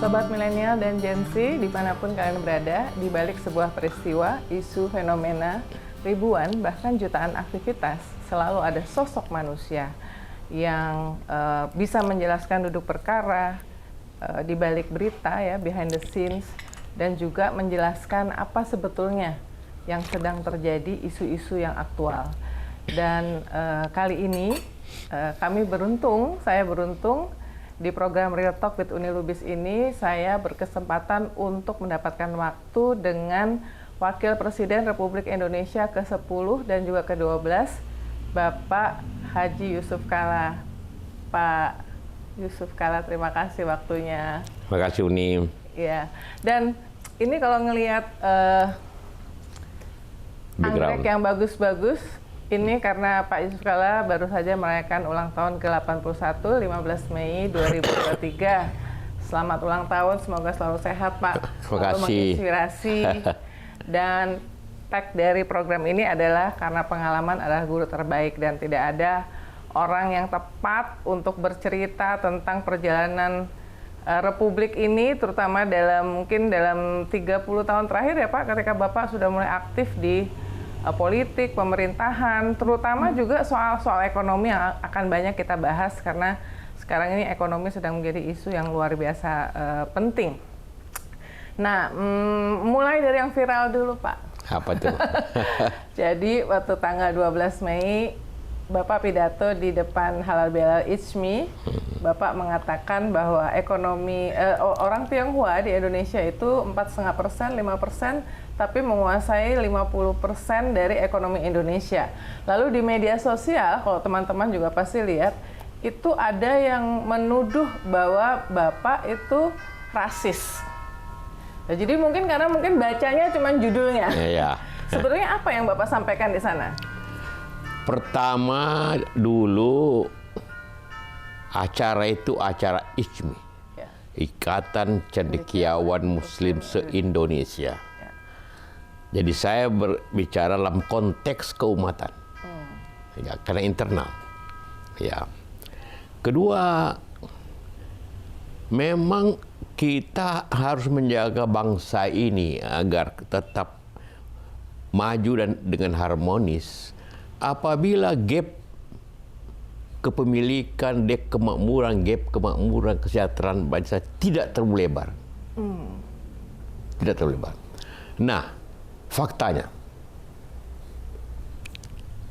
Sobat Milenial dan Gen Z, dimanapun kalian berada, di balik sebuah peristiwa, isu, fenomena, ribuan, bahkan jutaan aktivitas, selalu ada sosok manusia yang bisa menjelaskan duduk perkara, di balik berita, ya, behind the scenes, dan juga menjelaskan apa sebetulnya yang sedang terjadi, isu-isu yang aktual. Dan kali ini saya beruntung, di program Real Talk with Uni Lubis ini, saya berkesempatan untuk mendapatkan waktu dengan Wakil Presiden Republik Indonesia ke-10 dan juga ke-12, Bapak Haji Yusuf Kalla. Pak Yusuf Kalla, terima kasih waktunya. Terima kasih, Uni. Ya, dan ini kalau ngelihat anggrek yang bagus-bagus, ini karena Pak Yusuf Kalla baru saja merayakan ulang tahun ke-81, 15 Mei 2023. Selamat ulang tahun, semoga selalu sehat, Pak. Terima kasih. Menginspirasi. Dan tag dari program ini adalah karena pengalaman adalah guru terbaik, dan tidak ada orang yang tepat untuk bercerita tentang perjalanan Republik ini, terutama mungkin dalam 30 tahun terakhir ya Pak, ketika Bapak sudah mulai aktif di politik, pemerintahan, terutama juga soal ekonomi yang akan banyak kita bahas karena sekarang ini ekonomi sedang menjadi isu yang luar biasa penting. Nah, mulai dari yang viral dulu, Pak. Apa tuh? Jadi waktu tanggal 12 Mei, Bapak pidato di depan Halal Bihalal Ijmi, Bapak mengatakan bahwa ekonomi orang Tionghoa di Indonesia itu 4,5%, 5%, tapi menguasai 50% dari ekonomi Indonesia. Lalu di media sosial, kalau teman-teman juga pasti lihat, itu ada yang menuduh bahwa Bapak itu rasis. Nah, jadi karena mungkin bacanya cuma judulnya. Ya. Sebetulnya apa yang Bapak sampaikan di sana? Pertama dulu, acara itu acara ICMI, ya. Ikatan Cendekiawan Muslim se-Indonesia. Ya. Jadi saya berbicara dalam konteks keumatan, ya, karena internal. Ya. Kedua, memang kita harus menjaga bangsa ini agar tetap maju dan dengan harmonis. Apabila gap kepemilikan, gap kemakmuran, kesejahteraan bangsa tidak terlalu lebar. Tidak terlalu lebar. Nah, faktanya,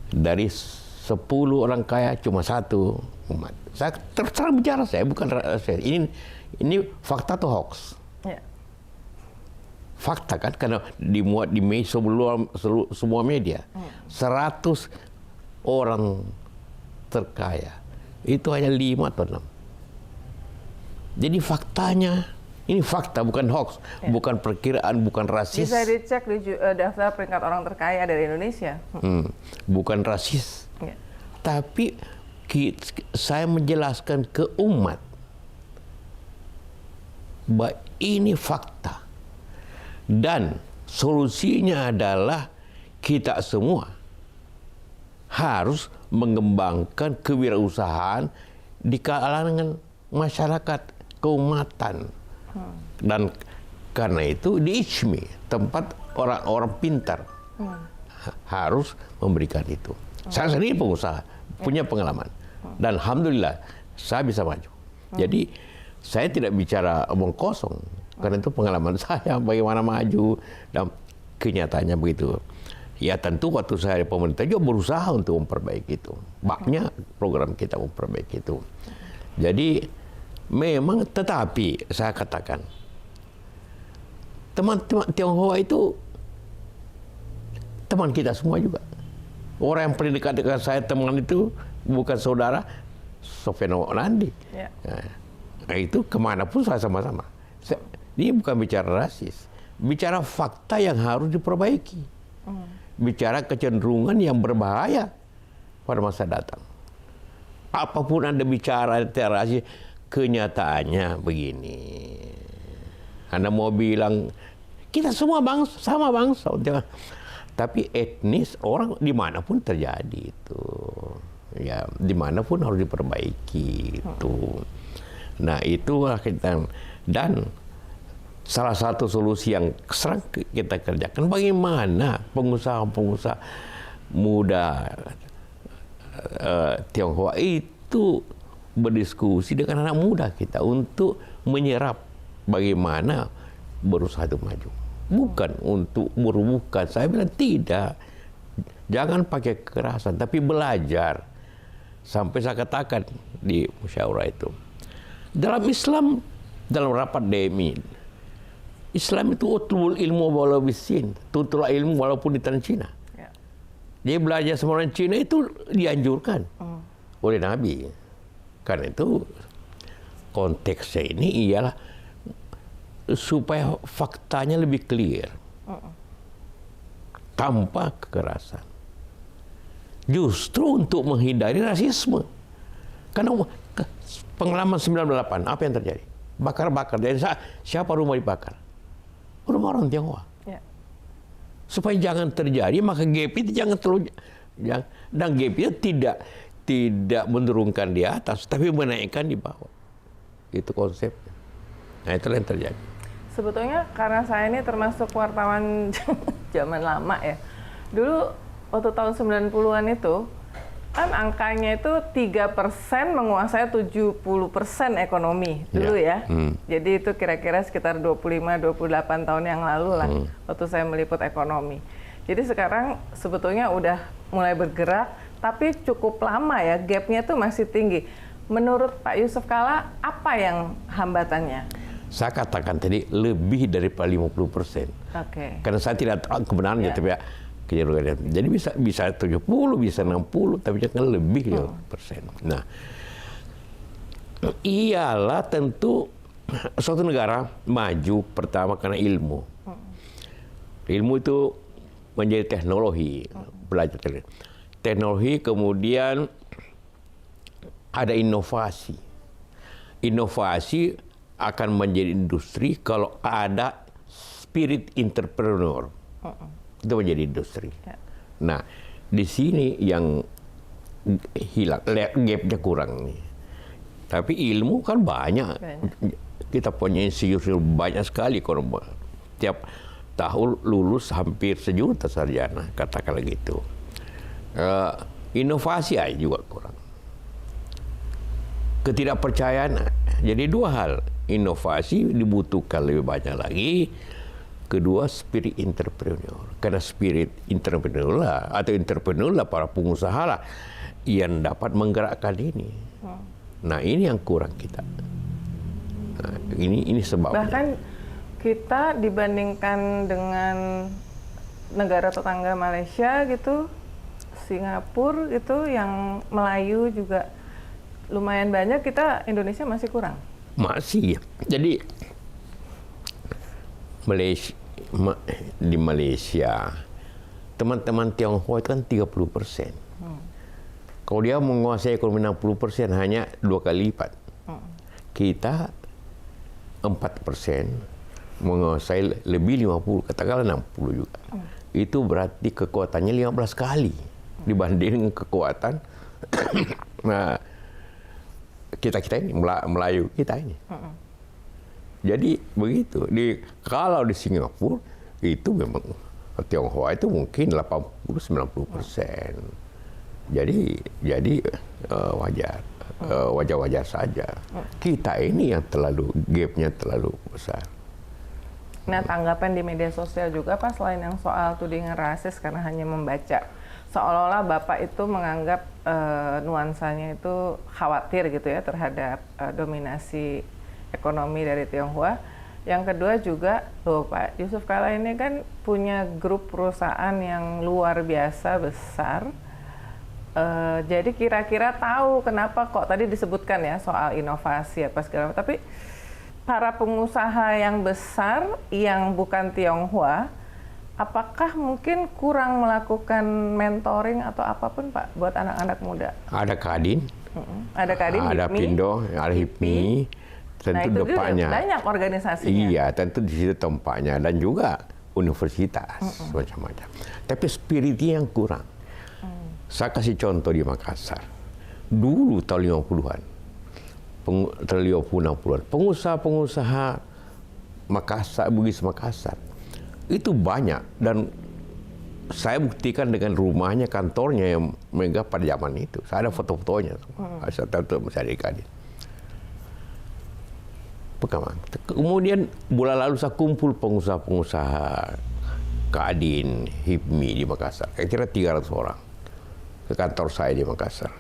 dari 10 orang kaya cuma 1 umat. Saya terang bicara, saya bukan rahasia. Ini fakta atau hoax? Ya. Fakta kan, karena dimuat di semua media. 100 orang terkaya, itu hanya 5 atau 6. Jadi faktanya, ini fakta bukan hoax, ya. Bukan perkiraan, bukan rasis. Bisa dicek di daftar peringkat orang terkaya dari Indonesia. Bukan rasis. Ya. Tapi saya menjelaskan ke umat bahwa ini fakta. Dan solusinya adalah kita semua harus mengembangkan kewirausahaan di kalangan masyarakat keumatan. Dan karena itu di ICMI, tempat orang-orang pintar harus memberikan itu. Saya sendiri pengusaha, punya pengalaman. Dan alhamdulillah saya bisa maju. Jadi saya tidak bicara omong kosong, karena itu pengalaman saya bagaimana maju, dan kenyataannya begitu. Ya tentu waktu saya di pemerintah juga berusaha untuk memperbaiki itu. Banyak program kita memperbaiki itu. Jadi memang, tetapi saya katakan, teman-teman Tionghoa itu teman kita semua juga. Orang yang paling dekat dengan saya, teman itu bukan saudara, Sofeno Nandi. Ya. Nah, itu kemanapun saya sama-sama. Ini bukan bicara rasis, bicara fakta yang harus diperbaiki, bicara kecenderungan yang berbahaya pada masa datang. Apapun Anda bicara rasis, kenyataannya begini. Anda mau bilang kita semua bangsa, sama bangsa, tapi etnis orang dimanapun terjadi itu. Ya, dimanapun harus diperbaiki itu. Nah, itulah kita. Dan salah satu solusi yang sekarang kita kerjakan, bagaimana pengusaha-pengusaha muda Tionghoa itu berdiskusi dengan anak muda kita untuk menyerap bagaimana berusaha itu maju. Bukan untuk merubuhkan. Saya bilang tidak. Jangan pakai kekerasan, tapi belajar. Sampai saya katakan di musyawarah itu. Dalam Islam, dalam rapat DMI, Islam itu utlubul ilmu walau bisin, tutullah ilmu walaupun di tanah Cina. Ya. Dia belajar sama orang Cina itu dianjurkan oleh Nabi. Karena itu konteksnya ini ialah supaya faktanya lebih clear, tanpa kekerasan. Justru untuk menghindari rasisme. Karena pengalaman 98, apa yang terjadi? Bakar-bakar. Dan siapa rumah dibakar? Rumah orang Tionghoa. Ya. Supaya jangan terjadi, maka gap itu jangan terlalu, dan gap itu tidak menurunkan di atas, tapi menaikkan di bawah. Itu konsepnya. Nah, itulah yang terjadi. Sebetulnya karena saya ini termasuk wartawan zaman lama ya. Dulu waktu tahun 90-an itu, kan angkanya itu 3% menguasai 70% ekonomi dulu ya. Jadi itu kira-kira sekitar 25-28 tahun yang lalu lah, waktu saya meliput ekonomi. Jadi sekarang sebetulnya udah mulai bergerak, tapi cukup lama ya, gapnya itu masih tinggi. Menurut Pak Yusuf Kalla, apa yang hambatannya? Saya katakan tadi lebih daripada 50%. Karena saya tidak tahu kebenarannya, tapi ya, jadi bisa 70, bisa 60, tapi jangan lebih 50%. Nah, ialah tentu suatu negara maju pertama karena ilmu. Ilmu itu menjadi teknologi, belajar teknologi, kemudian ada inovasi. Inovasi akan menjadi industri kalau ada spirit entrepreneur. Itu menjadi industri. Ya. Nah, di sini yang hilang, gapnya kurang nih. Tapi ilmu kan banyak. Kita punya insinyur banyak sekali. Tiap tahun lulus hampir 1 juta sarjana, katakanlah gitu. Inovasi aja juga kurang. Ketidakpercayaan. Jadi 2 hal. Inovasi dibutuhkan lebih banyak lagi. Kedua, spirit entrepreneur. Karena spirit entrepreneur lah para pengusaha lah yang dapat menggerakkan ini. Nah, ini yang kurang kita. Nah, ini sebabnya. Bahkan kita dibandingkan dengan negara tetangga Malaysia gitu, Singapura gitu, yang Melayu juga lumayan banyak, kita Indonesia masih kurang. Masih. Jadi di Malaysia, teman-teman Tionghoa itu kan 30%. Kalau dia menguasai ekonomi 60%, hanya 2 kali lipat. Kita 4% menguasai lebih 50, katakanlah 60 juga. Itu berarti kekuatannya 15 kali dibanding kekuatan kita ini, Melayu kita ini. Jadi begitu. Kalau di Singapura itu memang Tionghoa itu mungkin 80-90%. Jadi wajar saja. Kita ini yang gapnya terlalu besar. Nah, tanggapan di media sosial juga Pak, selain yang soal tudingan rasis karena hanya membaca, seolah-olah Bapak itu menganggap nuansanya itu khawatir gitu ya terhadap dominasi ekonomi dari Tionghoa. Yang kedua juga, Pak Yusuf Kalla ini kan punya grup perusahaan yang luar biasa besar. Jadi kira-kira tahu kenapa kok tadi disebutkan ya soal inovasi apa segala macam. Tapi para pengusaha yang besar yang bukan Tionghoa, apakah mungkin kurang melakukan mentoring atau apapun Pak buat anak-anak muda? Ada Kadin, ada HIPMI, Pindo, ada HIPMI. Tentu itu depannya banyak organisasinya. Iya, tentu di situ tempatnya, dan juga universitas macam-macam. Tapi spiritnya yang kurang. Saya kasih contoh di Makassar. Dulu tahun 50-an, tahun 50-60-an, pengusaha-pengusaha Makassar, Bugis Makassar. Itu banyak, dan saya buktikan dengan rumahnya, kantornya yang megah pada zaman itu. Saya ada foto-fotonya. Saya tahu masih adik-adik. Kemudian bulan lalu saya kumpul pengusaha-pengusaha Kadin, HIPMI di Makassar. Kira-kira 300 orang ke kantor saya di Makassar.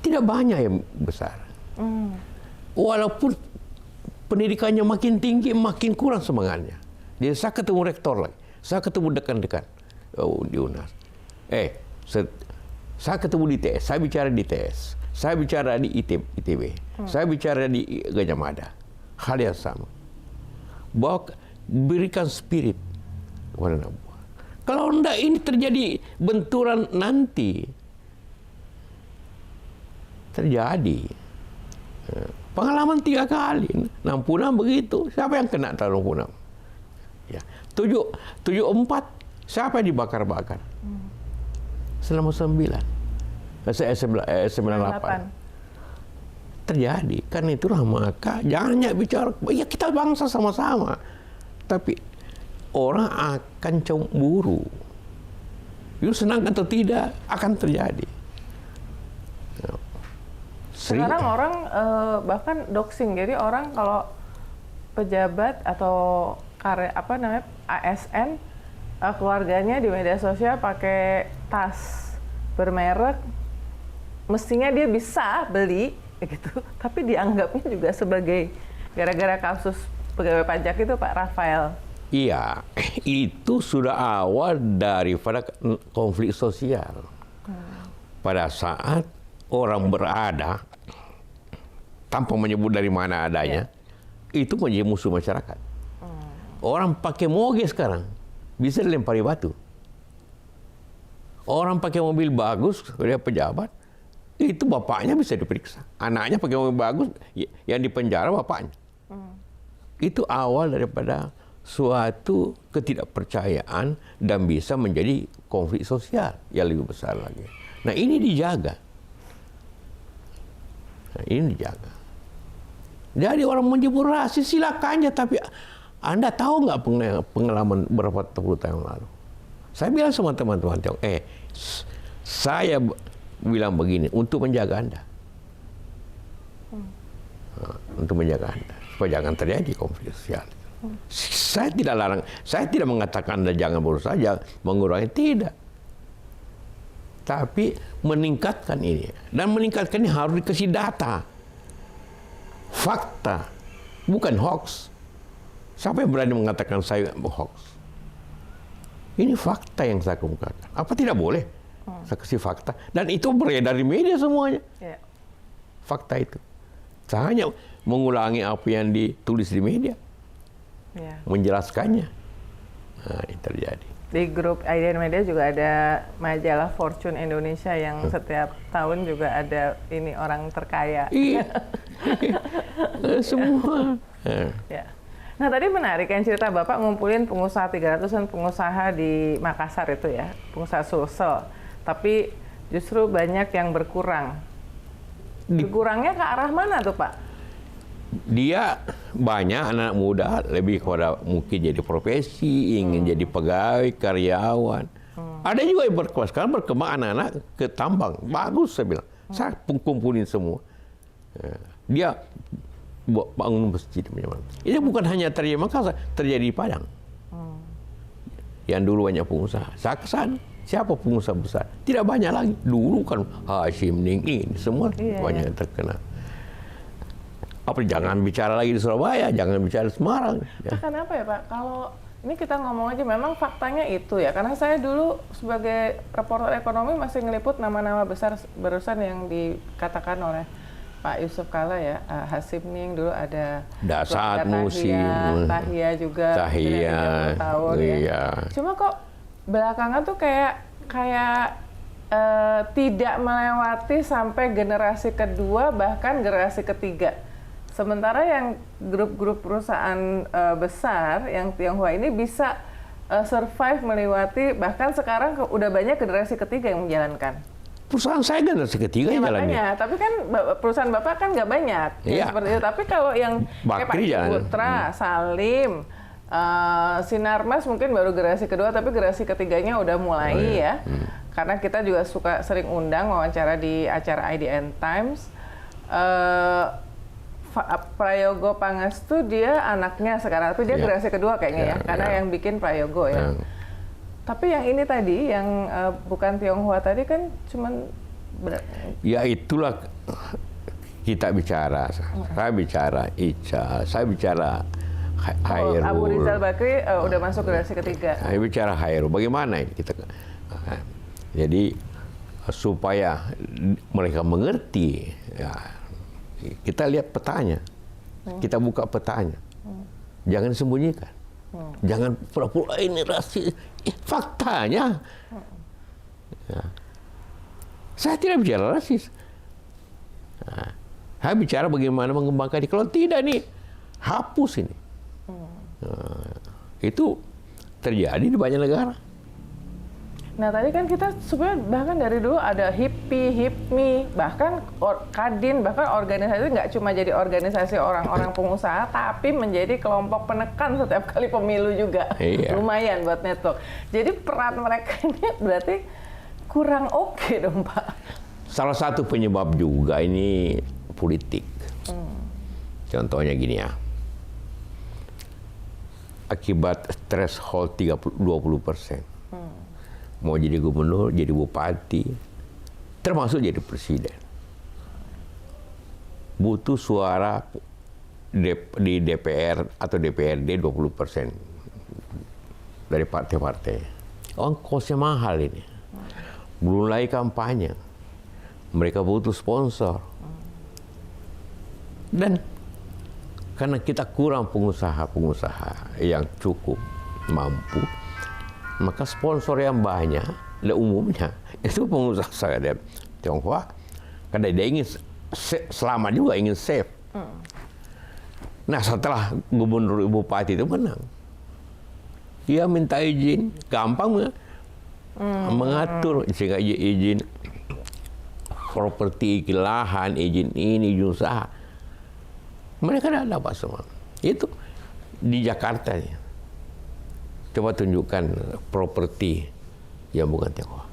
Tidak banyak yang besar. Walaupun pendidikannya makin tinggi, makin kurang semangatnya. Jadi saya ketemu rektor lagi. Saya ketemu dekan-dekan di UNAS. Saya ketemu di TS. Saya bicara di TS. Saya bicara di ITB. Saya bicara di Gajah Mada. Hal yang sama. Bahwa berikan spirit kepada anak buah. Kalau enggak, ini terjadi benturan nanti. Terjadi. Pengalaman 3 kali. 66 begitu. Siapa yang kena tahun 66? Ya. 74, siapa yang dibakar-bakar? Selama 98. Terjadi. Karena itulah maka jangan hanya bicara, ya kita bangsa sama-sama. Tapi orang akan cemburu. You senang atau tidak, akan terjadi. Sekarang orang bahkan doxing. Jadi orang kalau pejabat atau ASN, keluarganya di media sosial pakai tas bermerek, mestinya dia bisa beli gitu, tapi dianggapnya juga sebagai gara-gara kasus pegawai pajak itu Pak Rafael. Iya, itu sudah awal daripada konflik sosial. Pada saat orang berada tanpa menyebut dari mana adanya, itu menjadi musuh masyarakat. Orang pakai moge sekarang bisa dilempari batu. Orang pakai mobil bagus, dia pejabat, itu bapaknya bisa diperiksa. Anaknya pakai mobil bagus, yang dipenjara bapaknya. Itu awal daripada suatu ketidakpercayaan dan bisa menjadi konflik sosial yang lebih besar lagi. Nah, ini dijaga. Jadi orang menyebut rasis silakan aja, tapi Anda tahu nggak pengalaman berapa puluh tahun lalu? Saya bilang sama teman-teman, saya bilang begini, untuk menjaga Anda. Untuk menjaga Anda, supaya jangan terjadi konflik sosial. Saya tidak larang, saya tidak mengatakan Anda jangan berusaha, mengurangi, tidak. Tapi meningkatkan ini. Dan meningkatkan ini harus dikasih data. Fakta. Bukan hoax. Siapa yang berani mengatakan saya hoax? Ini fakta yang saya kemukakan. Apa tidak boleh? Saya kasih fakta. Dan itu beredar di media semuanya. Fakta itu. Saya hanya mengulangi apa yang ditulis di media. Menjelaskannya. Nah, ini terjadi. Di grup Idea Media juga ada majalah Fortune Indonesia yang setiap tahun juga ada ini orang terkaya. Iya. Semua. Ya. Nah, tadi menarik yang cerita Bapak ngumpulin pengusaha 300-an pengusaha di Makassar itu ya, pengusaha Sulsel. Tapi justru banyak yang berkurang. Berkurangnya ke arah mana tuh, Pak? Dia banyak anak muda lebih kepada mungkin jadi profesi, ingin jadi pegawai, karyawan. Ada juga yang berkembang, sekarang berkembang anak-anak ke tambang. Bagus saya bilang. Saya kumpulin semua. Dia bangun masjid. Ini bukan hanya terjadi di Makassar, terjadi di Padang. Yang dulu banyak pengusaha. Saya kesana. Siapa pengusaha besar? Tidak banyak lagi. Dulu kan Hashim, Ning, semua banyak yang terkenal. Apa jangan bicara lagi di Surabaya, jangan bicara di Semarang. Kenapa ya Pak? Kalau ini kita ngomong aja, memang faktanya itu ya. Karena saya dulu sebagai reporter ekonomi masih ngeliput nama-nama besar barusan yang dikatakan oleh Pak Yusuf Kala ya, Hashim Ning, dulu ada Dasat Musim, Tahia juga, Tahia, 30 tahun ya. Cuma kok belakangan tuh kayak tidak melewati sampai generasi kedua, bahkan generasi ketiga. Sementara yang grup-grup perusahaan besar yang Tionghoa ini bisa survive melewati, bahkan sekarang udah banyak generasi ketiga yang menjalankan. Perusahaan saya generasi ketiga Ya, jalannya. makanya, tapi kan perusahaan Bapak kan nggak banyak Iya. seperti itu. Tapi kalau yang kayak Pak Bakri jalan. Putra, Salim, Sinarmas mungkin baru generasi kedua, tapi generasi ketiganya udah mulai ya. Karena kita juga suka sering undang wawancara di acara IDN Times. Prayogo Pangestu dia anaknya sekarang, tapi dia generasi kedua kayaknya ya, karena yang bikin Prayogo ya. Tapi yang ini tadi, yang bukan Tionghoa tadi kan cuman... Ya itulah kita bicara. Saya bicara Ica, saya bicara Hairul. Abu Rizal Bakri udah masuk generasi ketiga. Saya bicara Hairul. Bagaimana ini kita? Jadi supaya mereka mengerti, ya, kita lihat petanya, kita buka petanya, jangan sembunyikan. Jangan pura-pura ini rasis. Faktanya. Ya. Saya tidak bicara rasis. Nah, saya bicara bagaimana mengembangkan ini. Kalau tidak nih, hapus ini. Nah, itu terjadi di banyak negara. Nah tadi kan kita sebenarnya bahkan dari dulu ada HIPMI, HIPMI, bahkan Kadin, bahkan organisasi nggak cuma jadi organisasi orang-orang pengusaha, tapi menjadi kelompok penekan setiap kali pemilu juga. Iya. Lumayan buat network. Jadi peran mereka ini berarti kurang oke dong Pak. Salah satu penyebab juga ini politik. Contohnya gini ya. Akibat threshold 20%. Mau jadi gubernur, jadi bupati, termasuk jadi presiden. Butuh suara di DPR atau DPRD 20% dari partai-partai. Ongkosnya mahal ini. Belum lagi kampanye. Mereka butuh sponsor. Dan karena kita kurang pengusaha-pengusaha yang cukup mampu, maka sponsor yang banyak, umumnya itu pengusaha saya dari Tionghoa, karena dia ingin selamat juga, ingin safe. Nah setelah gubernur bupati itu menang, dia minta izin, gampang mengatur, sehingga izin properti, lahan, izin ini, izin usaha. Mereka tidak dapat semua. Itu di Jakarta ya. Coba tunjukkan properti yang bukan Tionghoa.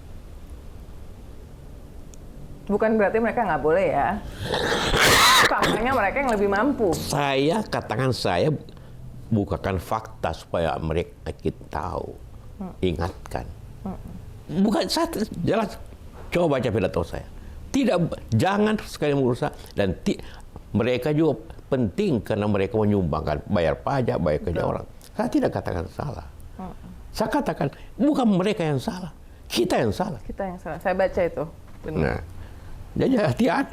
Bukan berarti mereka nggak boleh ya. Faktanya mereka yang lebih mampu. Saya bukakan fakta supaya mereka kita tahu, ingatkan. Bukan saya jelas. Coba baca pidato saya. Jangan sekali merusak dan mereka juga penting karena mereka menyumbangkan, bayar pajak, bayar kerja orang. Saya tidak katakan salah. Saya katakan bukan mereka yang salah, kita yang salah. Kita yang salah. Saya baca itu. Benar. Nah, jadi hati-hati,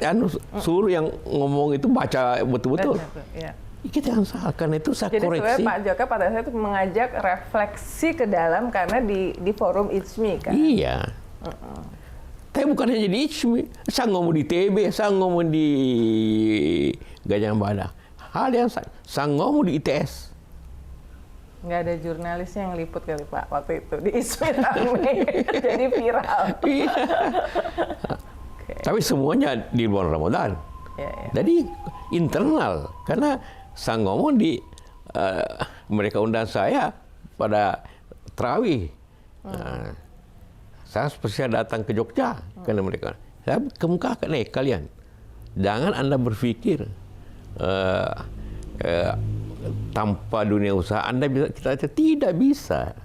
suruh yang ngomong itu baca betul-betul. Ya. Kita yang salah, karena itu saya jadi koreksi. Jadi Pak Joko pada saat itu mengajak refleksi ke dalam karena di forum ICMI kan. Iya. Tapi bukan hanya di ICMI, saya ngomong di TB, saya ngomong di Gajah Mada. Hal yang saya ngomong di ITS. Nggak ada jurnalisnya yang liput kali Pak waktu itu di ISMI rame jadi viral. Iya. Okay. Tapi semuanya di luar Ramadan. Ya, ya. Jadi internal, karena saya ngomong di mereka undang saya pada Tarawih. Nah, saya spesial datang ke Jogja karena mereka. Saya kemukakan, kalian jangan Anda berpikir tanpa dunia usaha Anda bisa, kita tidak bisa.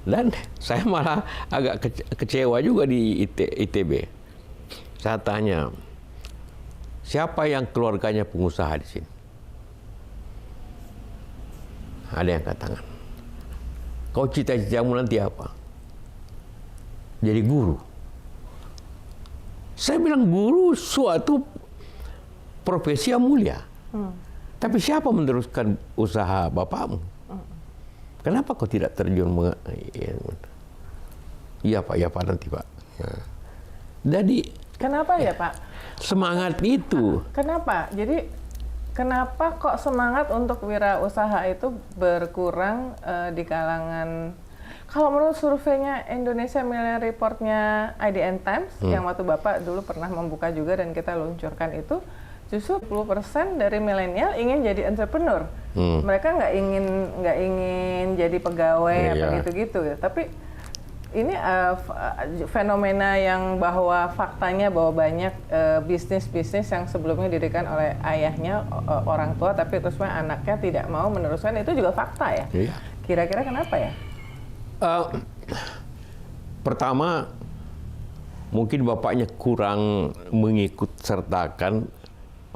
Dan saya malah agak kecewa juga di ITB. Saya tanya, siapa yang keluarganya pengusaha di sini? Ada yang katakan, kau cita-citamu nanti apa? Jadi guru. Saya bilang guru suatu profesi yang mulia. Tapi siapa meneruskan usaha bapakmu? Kenapa kau tidak terjun? Iya Pak, ya Pak nanti Pak. Ya. Jadi kenapa ya Pak? Semangat itu. Kenapa? Jadi kenapa kok semangat untuk wirausaha itu berkurang di kalangan? Kalau menurut surveinya Indonesia Millennial Report-nya IDN Times, yang waktu Bapak dulu pernah membuka juga dan kita luncurkan itu, justru 10% dari milenial ingin jadi entrepreneur. Mereka nggak ingin jadi pegawai atau gitu-gitu ya. Tapi ini fenomena yang bahwa faktanya bahwa banyak bisnis-bisnis yang sebelumnya didirikan oleh ayahnya orang tua, tapi terus anaknya tidak mau meneruskan, itu juga fakta ya. Kira-kira kenapa ya? Pertama, mungkin bapaknya kurang mengikut sertakan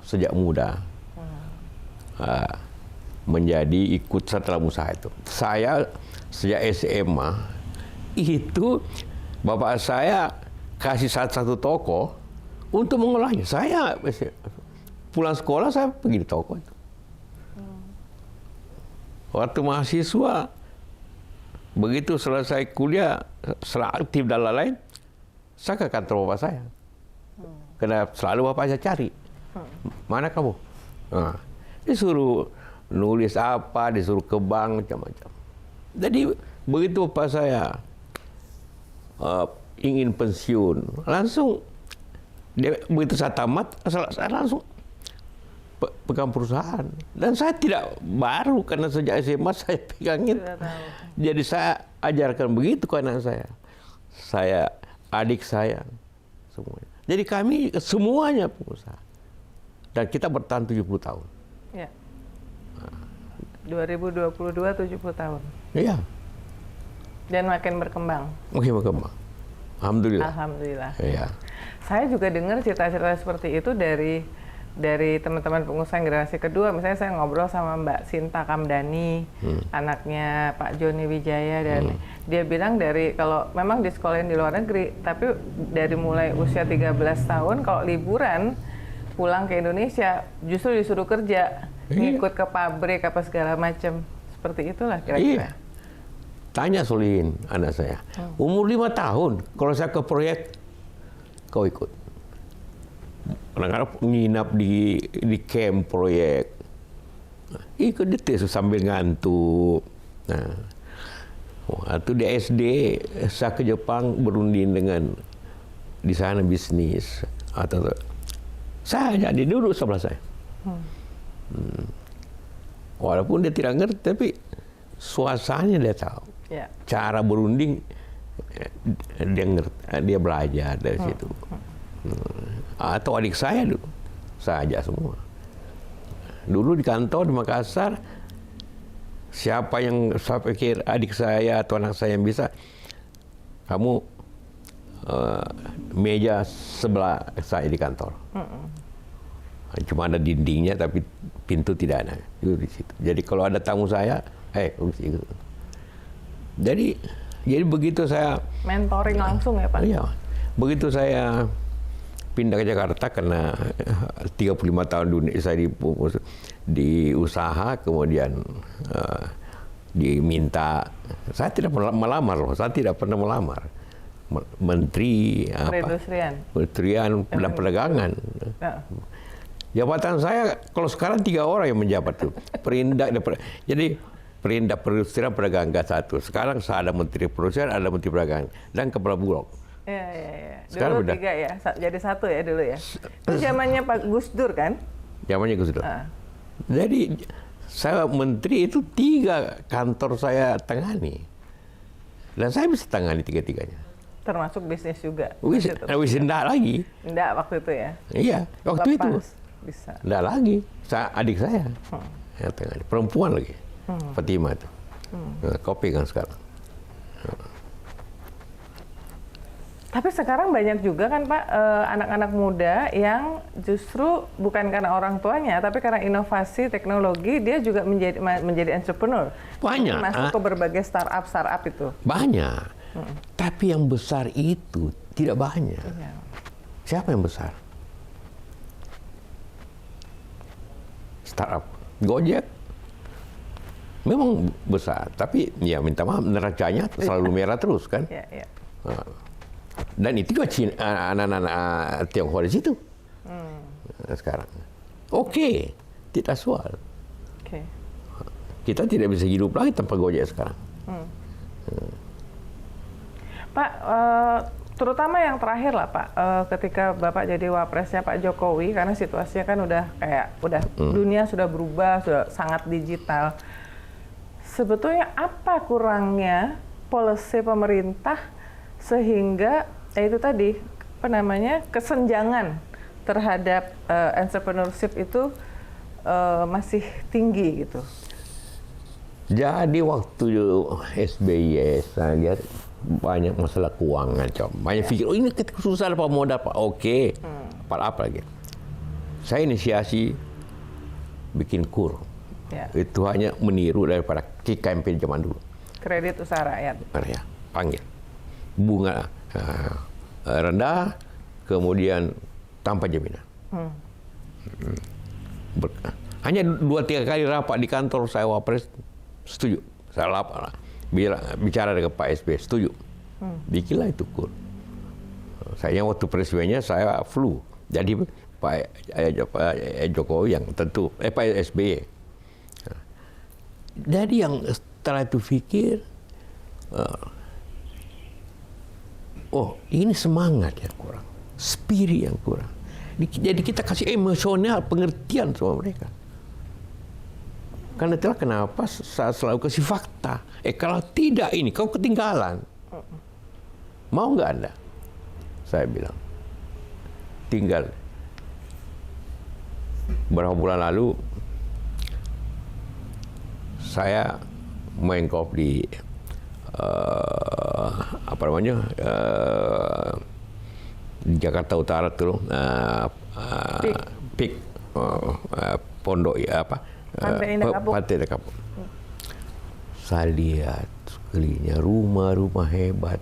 sejak muda menjadi ikut serta dalam usaha itu. Saya sejak SMA itu bapak saya kasih satu toko untuk mengolahnya. Saya pulang sekolah saya pergi di toko itu. Waktu mahasiswa, begitu selesai kuliah, setelah aktif dan lain-lain, saya ke kantor bapak saya. Karena selalu bapak saya cari. Mana kamu? Nah, disuruh nulis apa, disuruh ke bank, macam-macam. Jadi begitu bapak saya ingin pensiun, langsung begitu saya tamat, saya langsung pegang perusahaan. Dan saya tidak baru, karena sejak SMA saya pegangin. Jadi saya ajarkan begitu ke anak saya, adik saya, semuanya. Jadi kami semuanya pengusaha. Dan kita bertahan 70 tahun. Ya. 2022 70 tahun. Iya. Dan makin berkembang. Makin berkembang. Alhamdulillah. Alhamdulillah. Iya. Saya juga dengar cerita-cerita seperti itu dari teman-teman pengusaha generasi kedua. Misalnya saya ngobrol sama Mbak Sinta Kamdani, anaknya Pak Joni Wijaya, dan dia bilang kalau memang di sekolah di luar negeri, tapi dari mulai usia 13 tahun kalau liburan pulang ke Indonesia justru disuruh kerja, ngikut ke pabrik apa segala macam. Seperti itulah kira-kira. Iya. Tanya Solihin, anak saya. Umur 5 tahun, kalau saya ke proyek, kau ikut. Kadang-kadang nginap di camp proyek. Ikut detik sambil ngantuk. Nah, waktu di SD, saya ke Jepang berunding dengan di sana bisnis. Saya jadi duduk sebelah saya. Walaupun dia tidak ngerti, tapi suasananya dia tahu. Ya. Cara berunding, dia ngerti, dia belajar dari situ. Atau adik saya dulu, saya ajak semua. Dulu di kantor di Makassar, siapa yang saya pikir adik saya atau anak saya yang bisa, kamu meja sebelah saya di kantor. Cuma ada dindingnya, tapi pintu tidak ada. Itu di situ. Jadi kalau ada tamu saya, gitu. Jadi begitu saya mentoring langsung ya Pak? Iya. Begitu saya pindah ke Jakarta karena 35 tahun dunia saya di usaha, kemudian diminta, saya tidak pernah melamar loh, saya tidak pernah melamar. Menteri Perindustrian dan Perdagangan. Jabatan saya kalau sekarang 3 orang yang menjabat tuh. Jadi Perindak Perindustrian Perdagangan satu. Sekarang saya ada Menteri Perindustrian, ada Menteri Perdagangan dan Kepala Bulog. Iya. Sekarang dulu 3 ya, jadi 1 ya dulu ya. Itu zamannya Pak Gus Dur kan? Zamannya Gus Dur. Jadi saya menteri itu 3 kantor saya tangani. Dan saya bisa tangani 3-tiganya. Termasuk bisnis juga? Wis enggak lagi. Enggak waktu itu ya? Iya, waktu itu. Bisa. Enggak lagi. Adik saya yang tangani. Perempuan lagi. Fatima itu. Kau pegang sekarang. Tapi sekarang banyak juga kan Pak, anak-anak muda yang justru bukan karena orang tuanya, tapi karena inovasi teknologi, dia juga menjadi entrepreneur. Banyak. Masuk ke berbagai startup itu. Banyak. Tapi yang besar itu tidak banyak. Iya. Siapa yang besar? Startup. Gojek. Memang besar, tapi ya minta maaf, neracanya selalu merah terus kan. Iya. Dan itu juga anak-anak Tionghoa di situ. Sekarang. Oke, tidak soal. Kita tidak bisa hidup lagi tanpa Gojek sekarang. Pak, terutama yang terakhir lah Pak, ketika Bapak jadi wapresnya Pak Jokowi, karena situasinya kan udah dunia sudah berubah, sudah sangat digital. Sebetulnya apa kurangnya policy pemerintah sehingga itu tadi kesenjangan terhadap entrepreneurship itu masih tinggi gitu? Jadi waktu SBY saya lihat banyak masalah keuangan, banyak pikir, oh ini susah dapat modal Pak, oke, apa lagi. Saya inisiasi bikin KUR, itu hanya meniru daripada KMP zaman dulu. Kredit usaha rakyat. Ya, panggil bunga rendah, kemudian tanpa jaminan. Hanya 2-3 kali rapat di kantor saya wapres, setuju. Saya lapar bicara dengan Pak SB, setuju. Bikinlah itu KUR. Saya waktu presidennya saya flu. Jadi Pak Jokowi yang tentu, Pak SBY. Jadi yang setelah itu pikir, oh ini semangat yang kurang, spirit yang kurang. Jadi kita kasih emosional, pengertian sama mereka. Karena itulah kenapa saya selalu kasih fakta. Kalau tidak ini, kau ketinggalan. Mau nggak Anda? Saya bilang, tinggal. Beberapa bulan lalu, saya main golf di di Jakarta Utara tuh, Peak, Pondok ya apa? Pantai Indah Kapuk. Pantai Indah Kapuk. Saya lihat sekelilingnya rumah-rumah hebat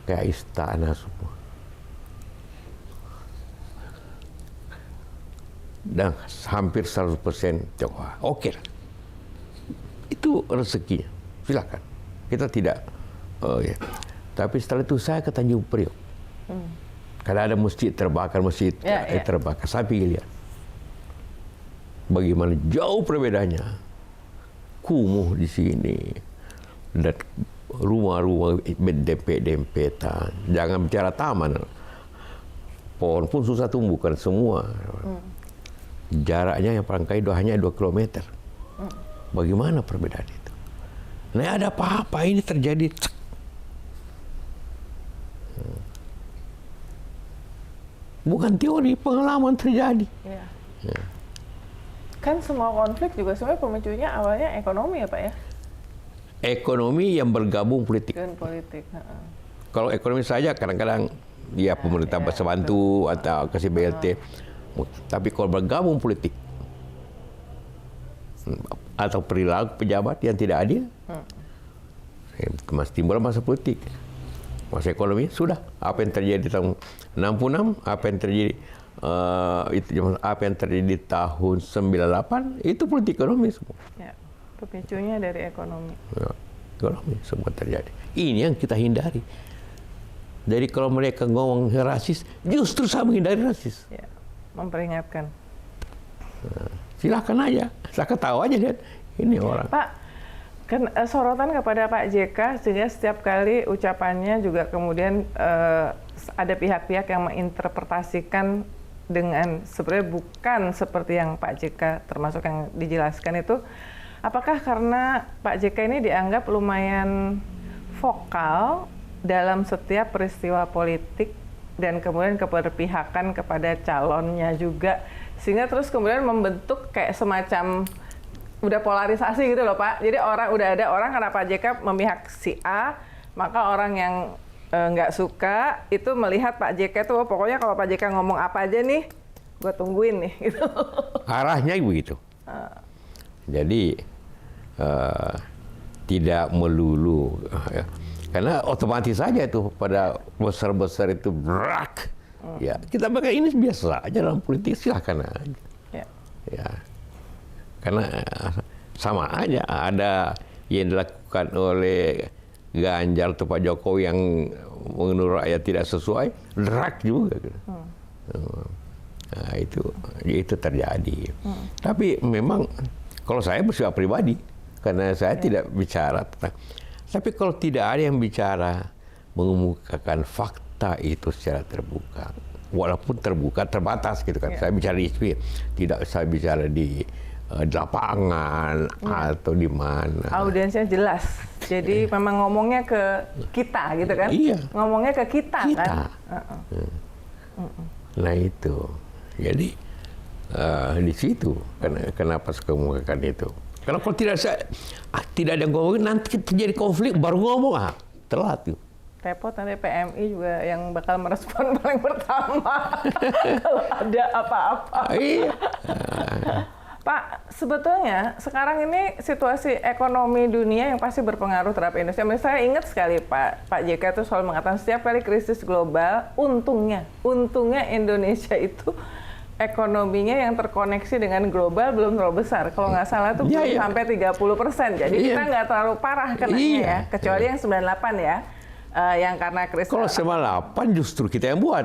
kayak istana semua. Dan hampir 100% Jokowi. Oke lah. Itu rezekinya. Silakan. Kita tidak. Ya. Tapi setelah itu saya ke Tanjung Priok. Karena ada masjid terbakar, terbakar. Saya pergi lihat. Bagaimana jauh perbedaannya. Kumuh di sini. Dan rumah-rumah dempet-dempetan. Jangan bicara taman. Pohon pun susah tumbuh kan semua. Jaraknya yang paling hanya 2 kilometer. Bagaimana perbedaan itu? Nah ada apa-apa ini terjadi. Bukan teori, pengalaman terjadi. Ya. Kan semua konflik juga sebenarnya pemicunya awalnya ekonomi ya Pak ya? Ekonomi yang bergabung politik. Dan politik. Kalau ekonomi saja kadang-kadang ya pemerintah bisa bantu atau kasih BLT. Tapi kalau bergabung politik atau perilaku pejabat yang tidak adil, masih timbul masa politik. Masa ekonomi sudah. Apa yang terjadi tahun 66, apa yang terjadi apa yang terjadi di tahun 98 itu politik ekonomi semua. Ya, pemicunya dari ekonomi. Ya, ekonomi semua terjadi. Ini yang kita hindari. Jadi kalau mereka ngomong rasis, justru saya menghindari rasis. Ya, memperingatkan. Nah, silakan aja, saya ketawa aja lihat ini orang. Pak, kan sorotan kepada Pak JK sehingga setiap kali ucapannya juga kemudian ada pihak-pihak yang menginterpretasikan dengan sebenarnya bukan seperti yang Pak JK termasuk yang dijelaskan itu. Apakah karena Pak JK ini dianggap lumayan vokal dalam setiap peristiwa politik dan kemudian keberpihakan kepada calonnya juga, sehingga terus kemudian membentuk kayak semacam udah polarisasi gitu loh Pak. Jadi udah ada orang karena Pak JK memihak si A, maka orang yang nggak suka itu melihat Pak JK tuh pokoknya kalau Pak JK ngomong apa aja nih, gue tungguin nih. Gitu. Arahnya begitu. Jadi tidak melulu, karena otomatis saja itu pada besar-besar itu berak. Ya kita pakai ini biasa aja dalam politik, silahkan aja. Ya. Karena sama aja ada yang dilakukan oleh Ganjar atau Pak Jokowi yang menurut rakyat tidak sesuai, derak juga. Nah, itu terjadi. Tapi memang kalau saya bersifat pribadi, karena saya tidak bicara tentang. Tapi kalau tidak ada yang bicara mengemukakan fakta itu secara terbuka. Walaupun terbuka, terbatas gitu kan. Saya bicara di SP, tidak saya bicara di lapangan atau di mana. Audiensnya jelas. Jadi memang ngomongnya ke kita gitu kan? Iya. Ngomongnya ke kita. Kan? Nah itu. Jadi di situ kenapa saya kemukakan itu. Karena kalau tidak ada ngomongin, nanti terjadi konflik baru ngomong, telat tuh. Repot nanti PMI juga yang bakal merespon paling pertama kalau ada apa-apa. Iya. Pak, sebetulnya sekarang ini situasi ekonomi dunia yang pasti berpengaruh terhadap Indonesia. Saya ingat sekali Pak JK itu selalu mengatakan setiap kali krisis global, untungnya Indonesia itu ekonominya yang terkoneksi dengan global belum terlalu besar. Kalau nggak salah itu belum sampai 30%. Jadi kita nggak terlalu parah kenanya ya, kecuali yang 98 ya. Yang karena krisis. Kalau 98 justru kita yang buat.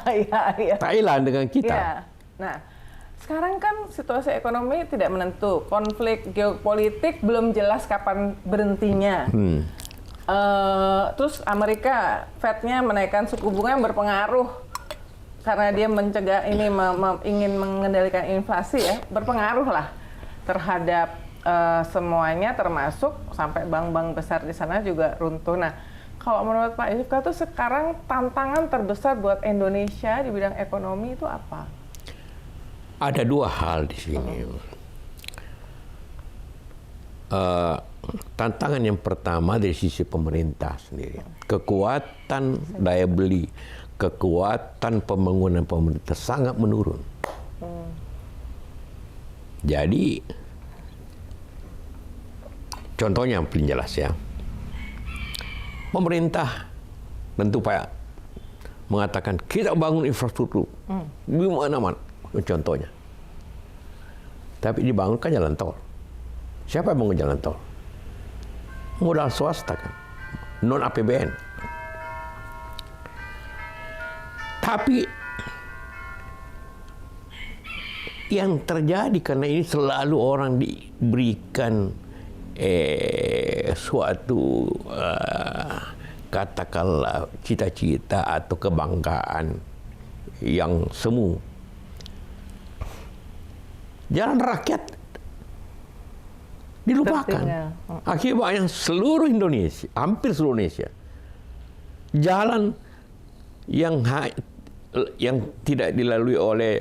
Iya. Thailand dengan kita. Iya. Nah, sekarang kan situasi ekonomi tidak menentu. Konflik geopolitik belum jelas kapan berhentinya. Terus Amerika, Fed-nya menaikkan suku bunga yang berpengaruh. Karena dia mencegah ini ingin mengendalikan inflasi ya. Berpengaruh lah terhadap semuanya, termasuk sampai bank-bank besar di sana juga runtuh. Nah, kalau menurut Pak Yusuf itu sekarang tantangan terbesar buat Indonesia di bidang ekonomi itu apa? Ada dua hal di sini. Tantangan yang pertama dari sisi pemerintah sendiri. Kekuatan daya beli, kekuatan pembangunan pemerintah sangat menurun. Jadi, contohnya yang paling jelas ya. Pemerintah tentu Pak mengatakan kita bangun infrastruktur di mana-mana, contohnya. Tapi dibangunkan jalan tol. Siapa yang bangun jalan tol? Modal swasta kan, non APBN. Tapi yang terjadi karena ini selalu orang diberikan suatu katakanlah cita-cita atau kebanggaan yang semu. Jalan rakyat dilupakan. Akibatnya seluruh Indonesia, hampir seluruh Indonesia, jalan yang tidak dilalui oleh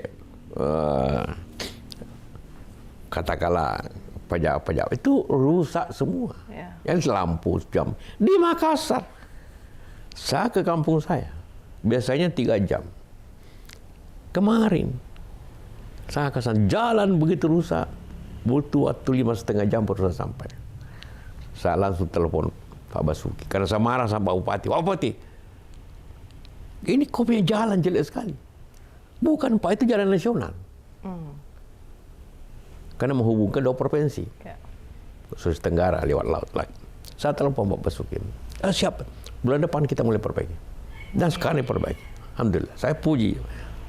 katakanlah pejabat itu rusak semua. Yang lampu jam di Makassar. Saya ke kampung saya biasanya 3 jam. Kemarin saya ke sana, jalan begitu rusak, butuh waktu 5,5 jam baru saya sampai. Saya langsung telepon Pak Basuki karena saya marah sama Pak Bupati. Pak Bupati, ini kok punya jalan jelek sekali. Bukan Pak, itu jalan nasional. Karena menghubungkan 2 provinsi. Sulawesi Tenggara lewat laut lagi. Saya telepon Pak Basuki. Siap, bulan depan kita mulai perbaiki. Dan sekarang diperbaiki. Alhamdulillah, saya puji.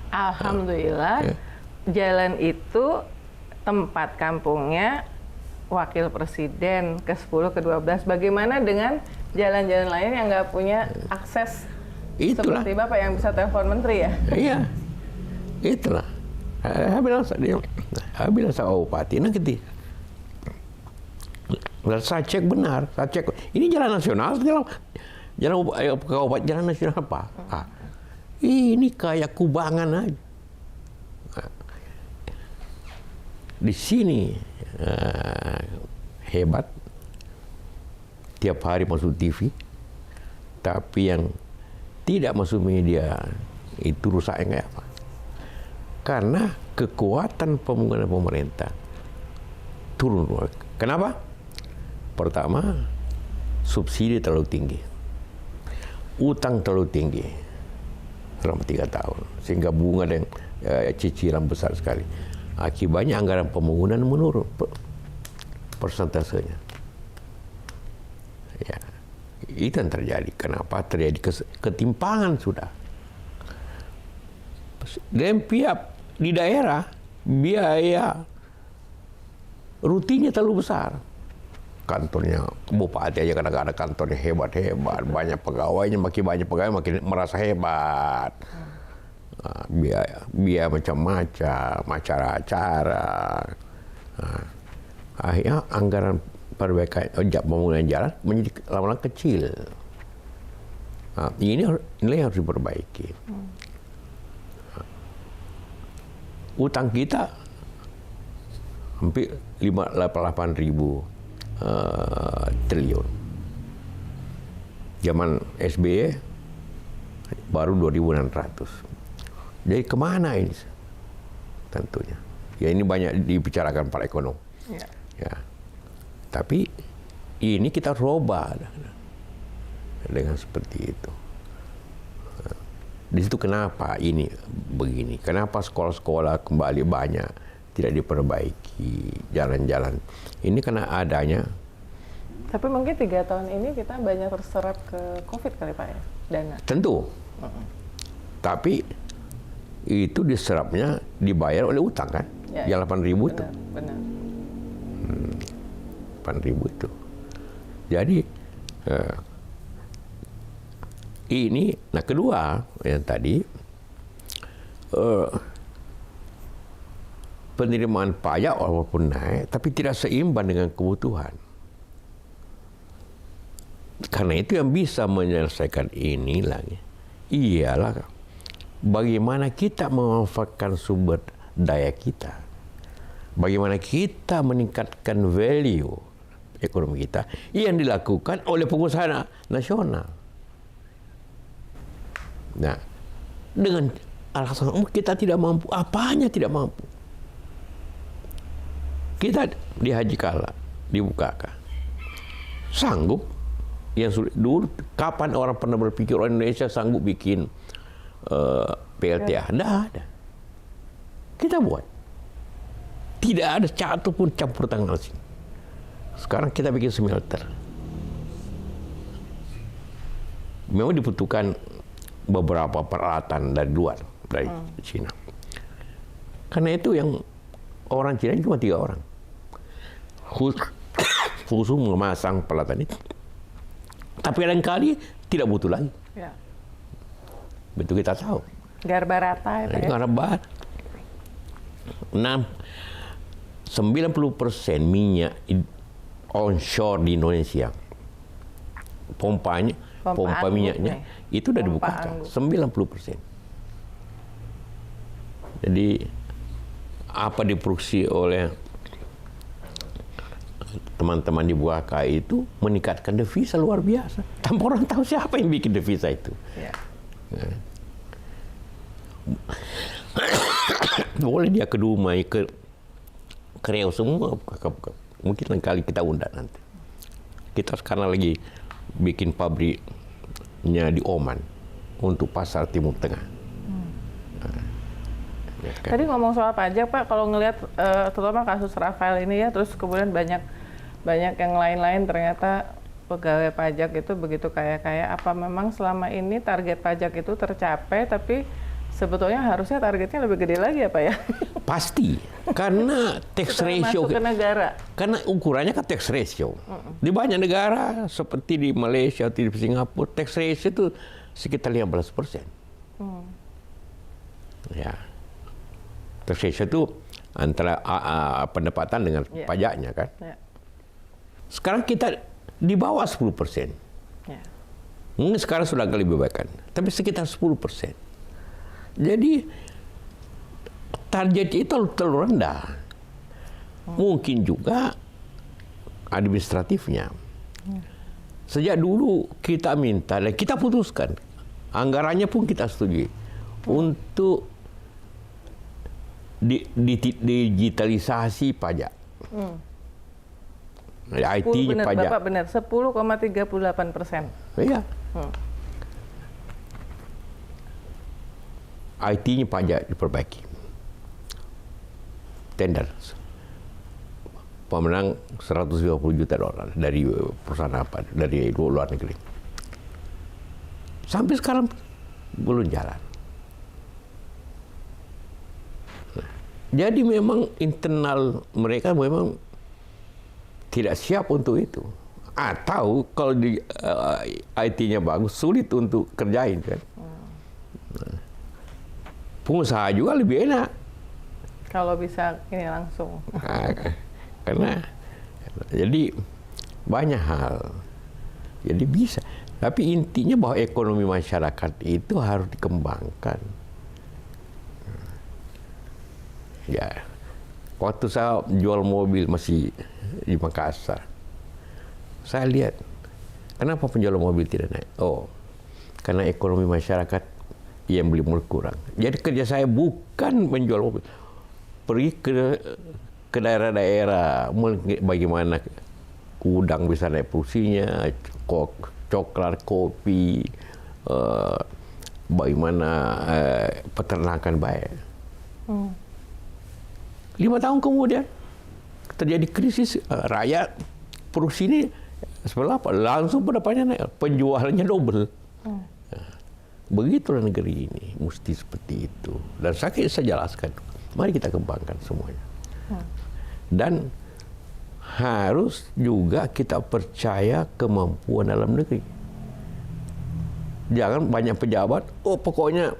Alhamdulillah, jalan itu tempat kampungnya Wakil Presiden ke-10, ke-12. Bagaimana dengan jalan-jalan lain yang nggak punya akses seperti Bapak yang bisa telepon menteri ya? Iya, itulah. Saya bilang sama Bupati, nanti saya cek benar, ini jalan nasional, jalan nasional apa? Ini kayak kubangan aja. Di sini hebat, tiap hari masuk TV, tapi yang tidak masuk media itu rusaknya kayak apa? Karena kekuatan pembangunan pemerintah turun. Kenapa? Pertama, subsidi terlalu tinggi, utang terlalu tinggi selama 3 tahun, sehingga bunga dan cicilan besar sekali. Akibatnya anggaran pembangunan menurun persentasenya. Ya, itu yang terjadi. Kenapa terjadi ketimpangan sudah? Dan pihak di daerah biaya rutinnya terlalu besar. kantornya bupati aja kadang-kadang kantornya hebat-hebat, banyak pegawainya, makin banyak pegawai makin merasa hebat. Biaya macam-macam, acara-acara. Akhirnya anggaran perbaikan pembangunan jalan menjadi lama-lama kecil. Ini yang harus diperbaiki. Utang kita hampir 58 ribu triliun. Zaman SBY baru 2.600. Jadi kemana ini? Tentunya. Ya ini banyak dibicarakan para ekonom. Ya. Tapi ini kita robah dengan seperti itu. Di situ kenapa ini begini? Kenapa sekolah-sekolah kembali banyak tidak diperbaiki, jalan-jalan? Ini karena adanya. Tapi mungkin 3 tahun ini kita banyak terserap ke COVID kali Pak ya, dana. Tentu. Tapi itu diserapnya dibayar oleh utang kan? Ya, yang 8.000 itu. Benar. 8.000 itu. Jadi ini, nah kedua yang tadi penerimaan pajak walaupun naik, tapi tidak seimbang dengan kebutuhan. Karena itu yang bisa menyelesaikan ini lagi, ialah bagaimana kita memanfaatkan sumber daya kita, bagaimana kita meningkatkan value ekonomi kita yang dilakukan oleh pengusaha nasional. Nah, dengan alasan kita tidak mampu, apanya tidak mampu? Kita di Haji Kala dibukakan, sanggup yang sulit dulu. Kapan orang pernah berpikir orang Indonesia sanggup bikin PLTA? Tidak ada. Kita buat. Tidak ada satu pun campur tangan asing. Sekarang kita bikin smelter. Memang dibutuhkan beberapa peralatan dari luar, dari Cina. Karena itu yang orang Cina cuma 3 orang. Khusus memasang peralatan itu. Tapi kadang-kali tidak butuh lagi. Ya. Betul kita tahu. Garba rata ya, Garba. 90% minyak onshore di Indonesia, pompa minyaknya itu sudah dibuka 90%. Jadi apa diproduksi oleh teman-teman di Buaka itu meningkatkan devisa luar biasa. Tanpa orang tahu siapa yang bikin devisa itu. Ya. Boleh dia ke Dumai, ke Riau semua. Mungkin lain kali kita undang nanti. Kita sekarang lagi bikin pabriknya di Oman untuk pasar Timur Tengah. Ya kan? Tadi ngomong soal pajak Pak, kalau ngelihat terutama kasus Rafael ini ya, terus kemudian banyak yang lain-lain ternyata pegawai pajak itu begitu kaya-kaya. Apa memang selama ini target pajak itu tercapai, tapi sebetulnya harusnya targetnya lebih gede lagi ya Pak ya? Pasti, karena tax ratio masuk ke negara. Karena ukurannya kan tax ratio. Di banyak negara seperti di Malaysia atau di Singapura, tax ratio itu sekitar 15%. Ya, tax ratio itu antara pendapatan dengan pajaknya kan. Sekarang kita di bawah 10%. Mungkin sekarang sudah agak lebih baik kan, tapi sekitar 10%. Jadi target itu terlalu rendah. Mungkin juga administratifnya. Sejak dulu kita minta dan kita putuskan, anggarannya pun kita setujui untuk digitalisasi pajak. IT-nya pajak. Bapak benar, 10,38%. Iya. IT-nya pajak diperbaiki. Tender. Pemenang $150 juta dari perusahaan apa? Dari luar negeri. Sampai sekarang belum jalan. Jadi memang internal mereka memang tidak siap untuk itu. Atau kalau di IT-nya bagus, sulit untuk kerjain kan. Nah, pengusaha juga lebih enak. Kalau bisa ini langsung. Nah, karena jadi banyak hal. Jadi bisa. Tapi intinya bahwa ekonomi masyarakat itu harus dikembangkan. Ya, waktu saya jual mobil masih di Makassar, saya lihat kenapa penjualan mobil tidak naik. Oh, karena ekonomi masyarakat yang beli berkurang. Jadi kerja saya bukan menjual mobil, pergi ke daerah-daerah, bagaimana udang bisa naik produksinya, coklat, kopi, bagaimana peternakan baik. 5 tahun kemudian terjadi krisis, rakyat produksi ini sebelah apa? Langsung pendapatnya naik, penjualannya double. Begitulah negeri ini, mesti seperti itu. Dan saya jelaskan, mari kita kembangkan semuanya. Dan harus juga kita percaya kemampuan dalam negeri. Jangan banyak pejabat, oh pokoknya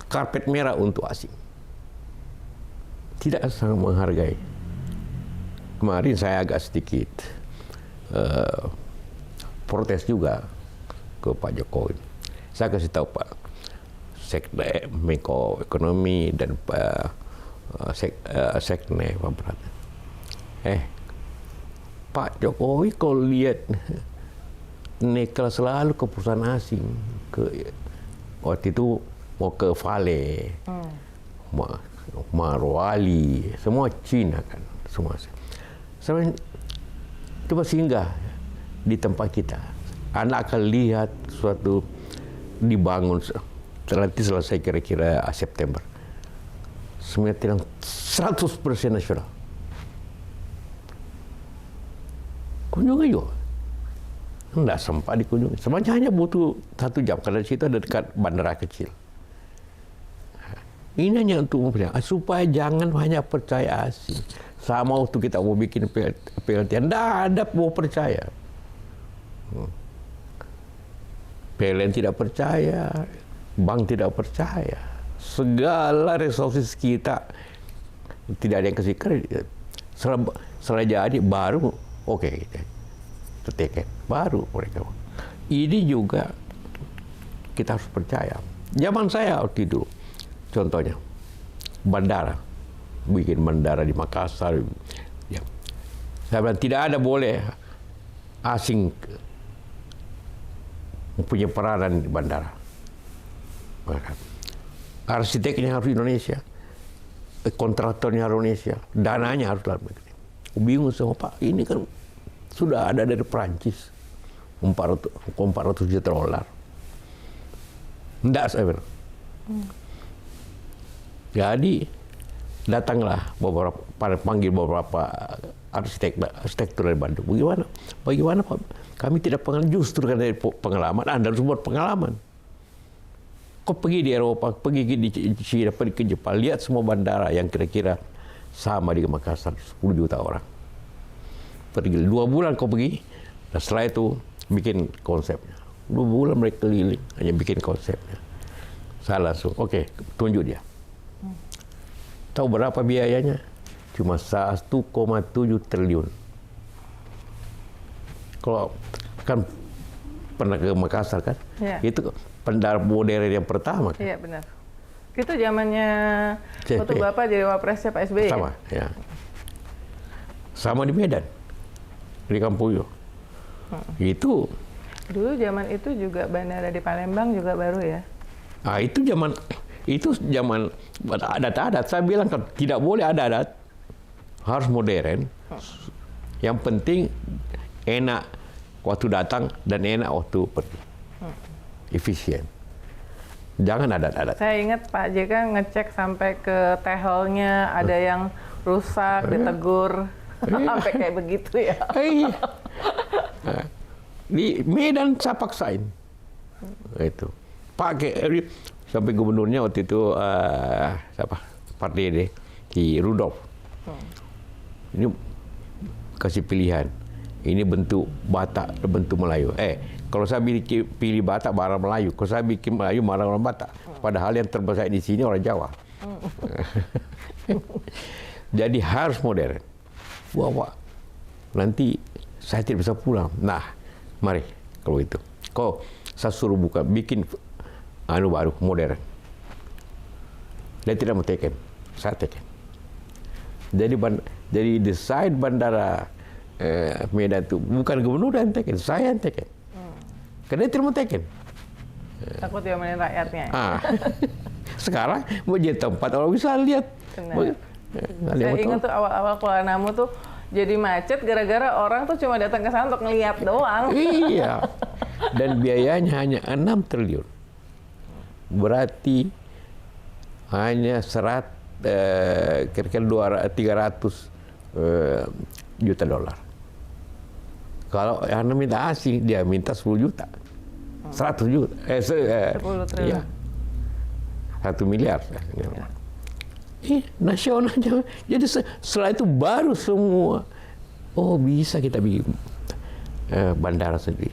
karpet merah untuk asing. Tidak sangat menghargai. Kemarin saya agak sedikit protes juga ke Pak Jokowi. Saya kasih tahu Pak Sekda, Menko Ekonomi dan Pak Sekne Pak Prat. Pak Jokowi kalau lihat nikel selalu ke perusahaan asing, waktu itu mau ke Vale, Marwali, semua Cina kan, semua. Saya coba singgah di tempat kita, Anda akan lihat suatu dibangun nanti selesai kira-kira September. Semuanya 100% nasional. Kunjungi juga. Tidak sempat dikunjungi. Semuanya hanya butuh 1 jam karena di situ ada dekat bandara kecil. Ini hanya untuk mempercayai, supaya jangan hanya percaya asing. Sama waktu kita mau bikin PLT, tidak ada mau percaya. PLN tidak percaya, bank tidak percaya. Segala resources kita tidak ada yang kasih kredit. Setelah jadi baru oke, tertiket baru mereka. Ini juga kita harus percaya. Zaman saya waktu itu, contohnya bandara, bikin bandara di Makassar. Ya. Saya bilang tidak ada boleh asing mempunyai peranan di bandara. Arsiteknya harus Indonesia, kontraktornya harus Indonesia, dananya harus dalam negeri. Bingung sama Pak, ini kan sudah ada dari Perancis, 400 juta dolar. Tidak, saya bilang. Jadi datanglah panggil beberapa arsitektur dari Bandung. Bagaimana Pak? Kami tidak pengalaman, justru karena dari pengalaman, Anda harus buat pengalaman. Kok pergi di Eropa, pergi di China, pergi ke Jepang, lihat semua bandara yang kira-kira sama di Makassar, 10 juta orang. Pergi 2 bulan kau pergi, dan setelah itu bikin konsepnya. 2 bulan mereka keliling, hanya bikin konsepnya. Saya langsung, oke, tunjuk dia. Tahu berapa biayanya? Cuma 1,7 triliun. Kalau kan pernah ke Makassar kan? Ya. Itu bandara modern yang pertama kan? Iya benar. Itu zamannya waktu Bapak jadi wapresnya Pak SBY. Sama, ya. Sama di Medan, di Kampuyo. Itu. Dulu zaman itu juga bandara di Palembang juga baru ya? Ah itu zaman adat-adat. Saya bilang kan tidak boleh ada adat, harus modern. Yang penting enak waktu datang dan enak waktu pergi. Efisien. Jangan adat-adat. Saya ingat Pak JK ngecek sampai ke tehelnya ada yang rusak, ditegur. Sampai kayak begitu ya. Di Medan saya paksain. Itu. Pakai sampai gubernurnya waktu itu siapa? Pak Dede di Rudolf. Ini kasih pilihan. Ini bentuk Batak, bentuk Melayu. Kalau saya pilih Batak, barang Melayu. Kalau saya bikin Melayu, barang orang Batak. Padahal yang terbesar di sini orang Jawa. Jadi harus modern. Wah, nanti saya tidak bisa pulang. Nah, mari kalau itu. Kau saya suruh bikin baru modern. Dia tidak mau teken, saya teken. Jadi desain bandara Medan itu bukan gubernur yang teken, saya yang teken. Karena dia tidak mau teken. Takut diomelin rakyatnya. Sekarang mau jadi tempat orang bisa lihat. Saya ingat tuh awal-awal Kuala Namu tuh jadi macet gara-gara orang tuh cuma datang ke sana untuk ngeliat doang. Iya. Dan biayanya hanya 6 triliun. Berarti hanya kira-kira 300 juta dolar. Kalau yang minta asing, dia minta 10 juta. 100 juta. 10 triliun. Iya. 1 miliar. Nasionalnya. Jadi setelah itu baru semua, bisa kita bikin bandara sendiri.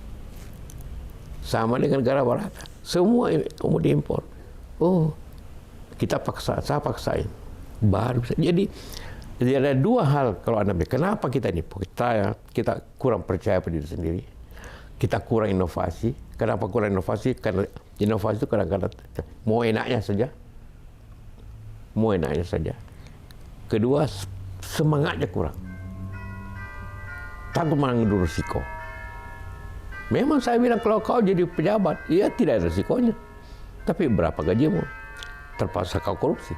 Sama dengan negara barat. Semua mau diimpor. Saya paksain. Baru bisa. Jadi ada dua hal kalau Anda bilang, kenapa kita ini? Kita kurang percaya pada diri sendiri. Kita kurang inovasi. Kenapa kurang inovasi? Karena inovasi itu kadang-kadang mau enaknya saja. Kedua, semangatnya kurang. Takut menanggung risiko. Memang saya bilang kalau kau jadi pejabat, ya tidak ada risikonya. Tapi berapa gajimu? Terpaksa kau korupsi.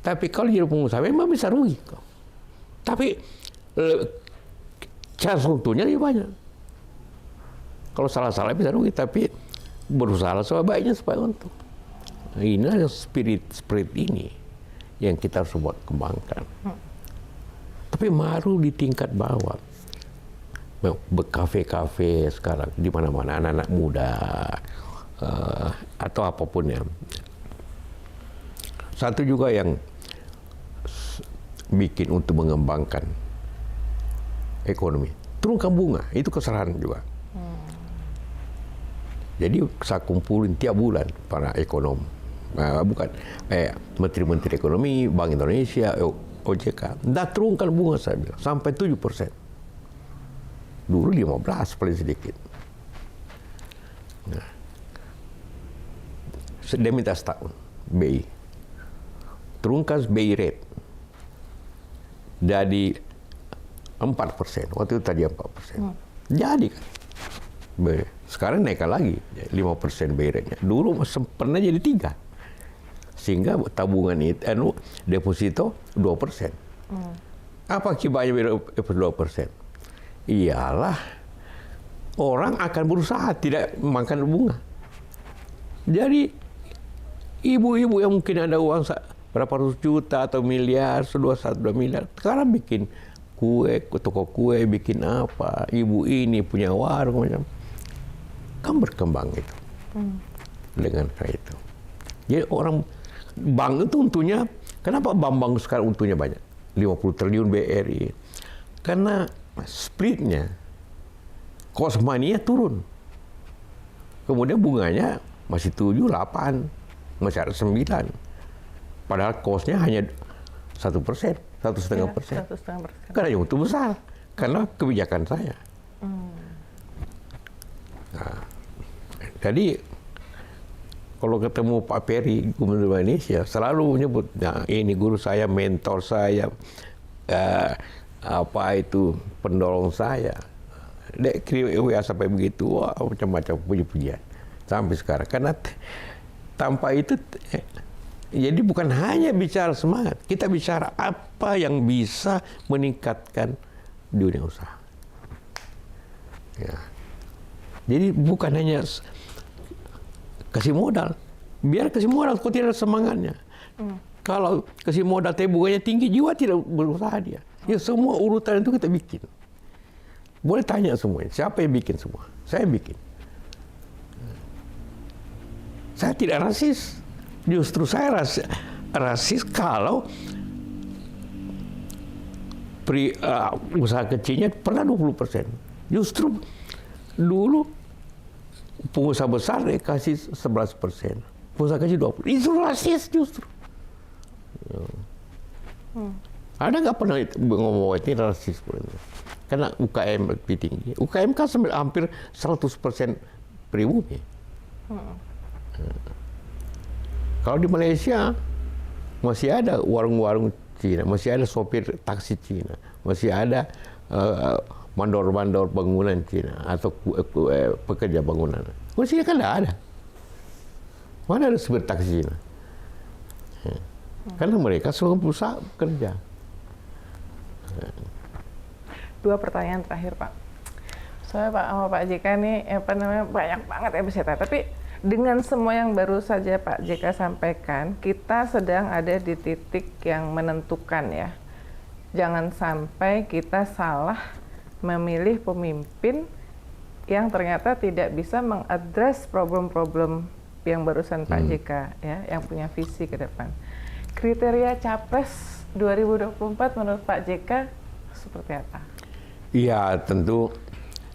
Tapi kalau jadi pengusaha memang bisa rugi kau. Tapi chance untungnya lebih banyak. Kalau salah-salah bisa rugi, tapi berusaha sebaiknya supaya untung. Inilah spirit ini yang kita harus buat kembangkan. Tapi baru di tingkat bawah. Kafe-kafe sekarang di mana-mana anak-anak muda atau apapun ya. Satu juga yang bikin untuk mengembangkan ekonomi, turunkan bunga, itu kesalahan juga. Jadi saya kumpulin tiap bulan para ekonom, menteri-menteri ekonomi, Bank Indonesia, OJK, dah turunkan bunga saya bilang sampai 7%. Dulu 15 paling sedikit. Nah, dia minta setahun BI. Turunkan BI rate jadi 4%. Waktu itu tadi 4%. Jadi kan. Sekarang naikkan lagi 5% BI rate-nya. Dulu pernah jadi 3. Sehingga tabungan itu deposito 2%. Apa akibatnya 2%? Ialah orang akan berusaha tidak makan bunga. Jadi ibu-ibu yang mungkin ada uang berapa ratus juta atau miliar, 2 miliar, sekarang bikin kue, toko kue, bikin apa, ibu ini punya warung, kan berkembang itu dengan kayak itu. Jadi orang bank itu untungnya, kenapa bank sekarang untungnya banyak? 50 triliun BRI. Karena splitnya, cost money-nya turun. Kemudian bunganya masih 7, 8, masih ada 9. Padahal cost-nya hanya 1%, 1,5%. Karena yang untung besar, karena kebijakan saya. Nah, jadi kalau ketemu Pak Peri, Gubernur Indonesia, selalu menyebut, nah ini guru saya, mentor saya, pendorong saya. Dia kirim WA sampai begitu, wah, macam-macam puji-pujian sampai sekarang. Karena tanpa itu, jadi bukan hanya bicara semangat, kita bicara apa yang bisa meningkatkan dunia usaha. Ya. Jadi bukan hanya kasih modal, biar kasih modal kok tidak ada semangatnya. Kalau kasih modal tapi bunganya tinggi, jiwa tidak berusaha dia. Ya semua urutan itu kita bikin. Boleh tanya semuanya, siapa yang bikin semua? Saya bikin. Saya tidak rasis. Justru saya rasis kalau usaha kecilnya pernah 20%. Justru dulu pengusaha besar kasih 11%, pengusaha kecil 20%. Itu rasis justru. Ada nggak pernah ngomong ini rasis? Karena UKM lebih tinggi. UKM kan hampir 100% pribumi. Kalau di Malaysia masih ada warung-warung Cina, masih ada sopir taksi Cina, masih ada mandor-mandor bangunan Cina atau pekerja bangunan. Masih kan tidak ada. Mana ada sopir taksi Cina? Karena mereka semua berusaha kerja. 2 pertanyaan terakhir, Pak. Soalnya Pak sama Pak JK ini banyak banget episode, tapi dengan semua yang baru saja Pak JK sampaikan, kita sedang ada di titik yang menentukan ya. Jangan sampai kita salah memilih pemimpin yang ternyata tidak bisa mengadres problem-problem yang barusan Pak JK ya, yang punya visi ke depan. Kriteria Capres 2024 menurut Pak JK seperti apa? Ya tentu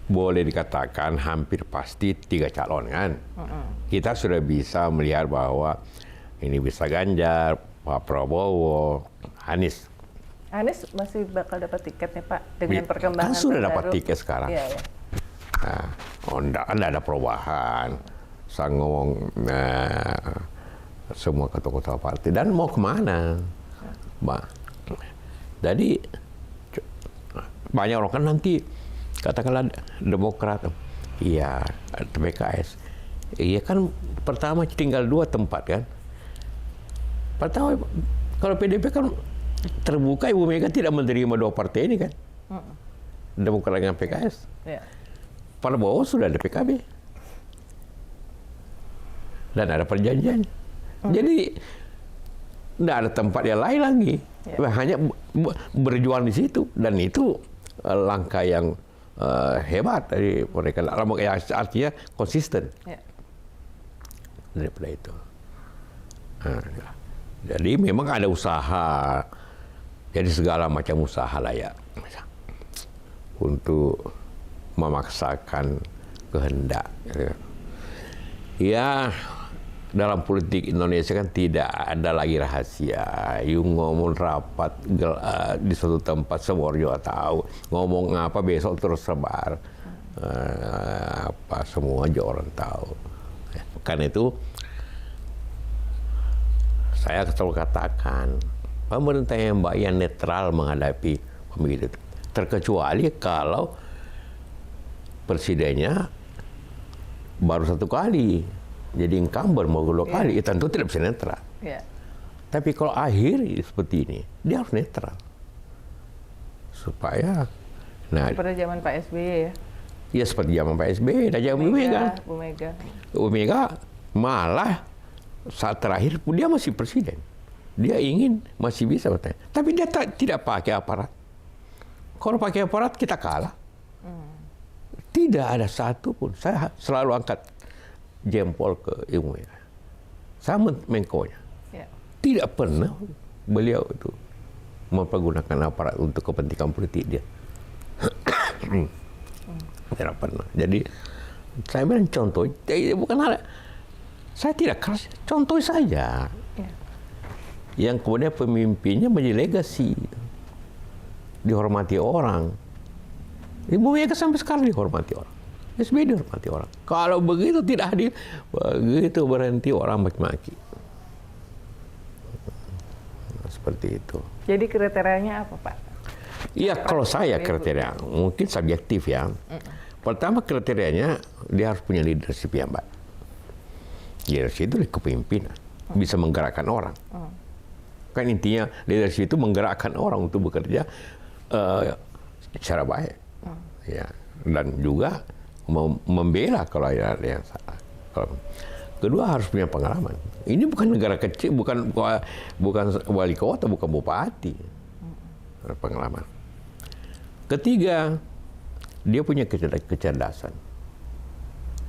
boleh dikatakan hampir pasti 3 calon kan. Kita sudah bisa melihat bahwa ini bisa Ganjar, Pak Prabowo, Anies. Anies masih bakal dapat tiket nih Pak dengan perkembangan kan sudah terbaru. Dapat tiket sekarang. Iya, ya. Nah, enggak ada perubahan. Saya ngomong semua ketua-ketua partai dan mau kemana, Mbak? Jadi banyak orang kan nanti katakanlah Demokrat, iya PKS, iya kan pertama tinggal 2 tempat kan. Pertama kalau PDP kan terbuka, Ibu Mega tidak menerima 2 partai ini kan, Demokrat dengan PKS. Ya. Prabowo sudah ada PKB dan ada perjanjian. Jadi tidak ada tempat yang lain lagi. Ya. Hanya berjuang di situ dan itu langkah yang hebat dari mereka. Artinya konsisten. Ya. Daripada itu. Jadi memang ada usaha. Jadi segala macam usaha lah ya. Untuk memaksakan kehendak. Ya, dalam politik Indonesia kan tidak ada lagi rahasia. You ngomong rapat di suatu tempat semua orang juga tahu. Ngomong apa besok terus sebar. Apa semua juga orang tahu. Karena itu saya selalu katakan pemerintah yang netral menghadapi pemilu itu. Terkecuali kalau presidennya baru 1 kali. Jadi incumbent mau 2 kali, ya tentu tidak bisa netral. Yeah. Tapi kalau akhir seperti ini, dia harus netral. Supaya... seperti zaman Pak SBY ya? Ya seperti zaman Pak SBY dan zaman Bu Mega malah saat terakhir dia masih presiden. Dia ingin masih bisa bertanya. Tapi dia tidak pakai aparat. Kalau pakai aparat kita kalah. Tidak ada satu pun. Saya selalu angkat jempol ke Ibu Mega. Saya Menko-nya. Ya. Tidak pernah beliau itu mempergunakan aparat untuk kepentingan politik dia. Tidak pernah. Jadi saya bilang contoh, bukan ada. Saya tidak keras, contoh saja. Ya. Yang kemudian pemimpinnya menjadi legasi. Dihormati orang. Ibu Mega sampai sekarang dihormati orang. SBY dihormati orang. Kalau begitu tidak adil, begitu berhenti orang maki-maki. Seperti itu. Jadi kriterianya apa, Pak? Iya, kalau saya kriteria, mungkin subjektif ya. Pertama kriterianya, dia harus punya leadership yang baik. Leadership itu kepemimpinan. Bisa menggerakkan orang. Kan intinya leadership itu menggerakkan orang untuk bekerja secara baik. Ya. Dan juga membela kalau ada yang salah. Kedua harus punya pengalaman. Ini bukan negara kecil, bukan wali kota, bukan bupati. Pengalaman. Ketiga, dia punya kecerdasan.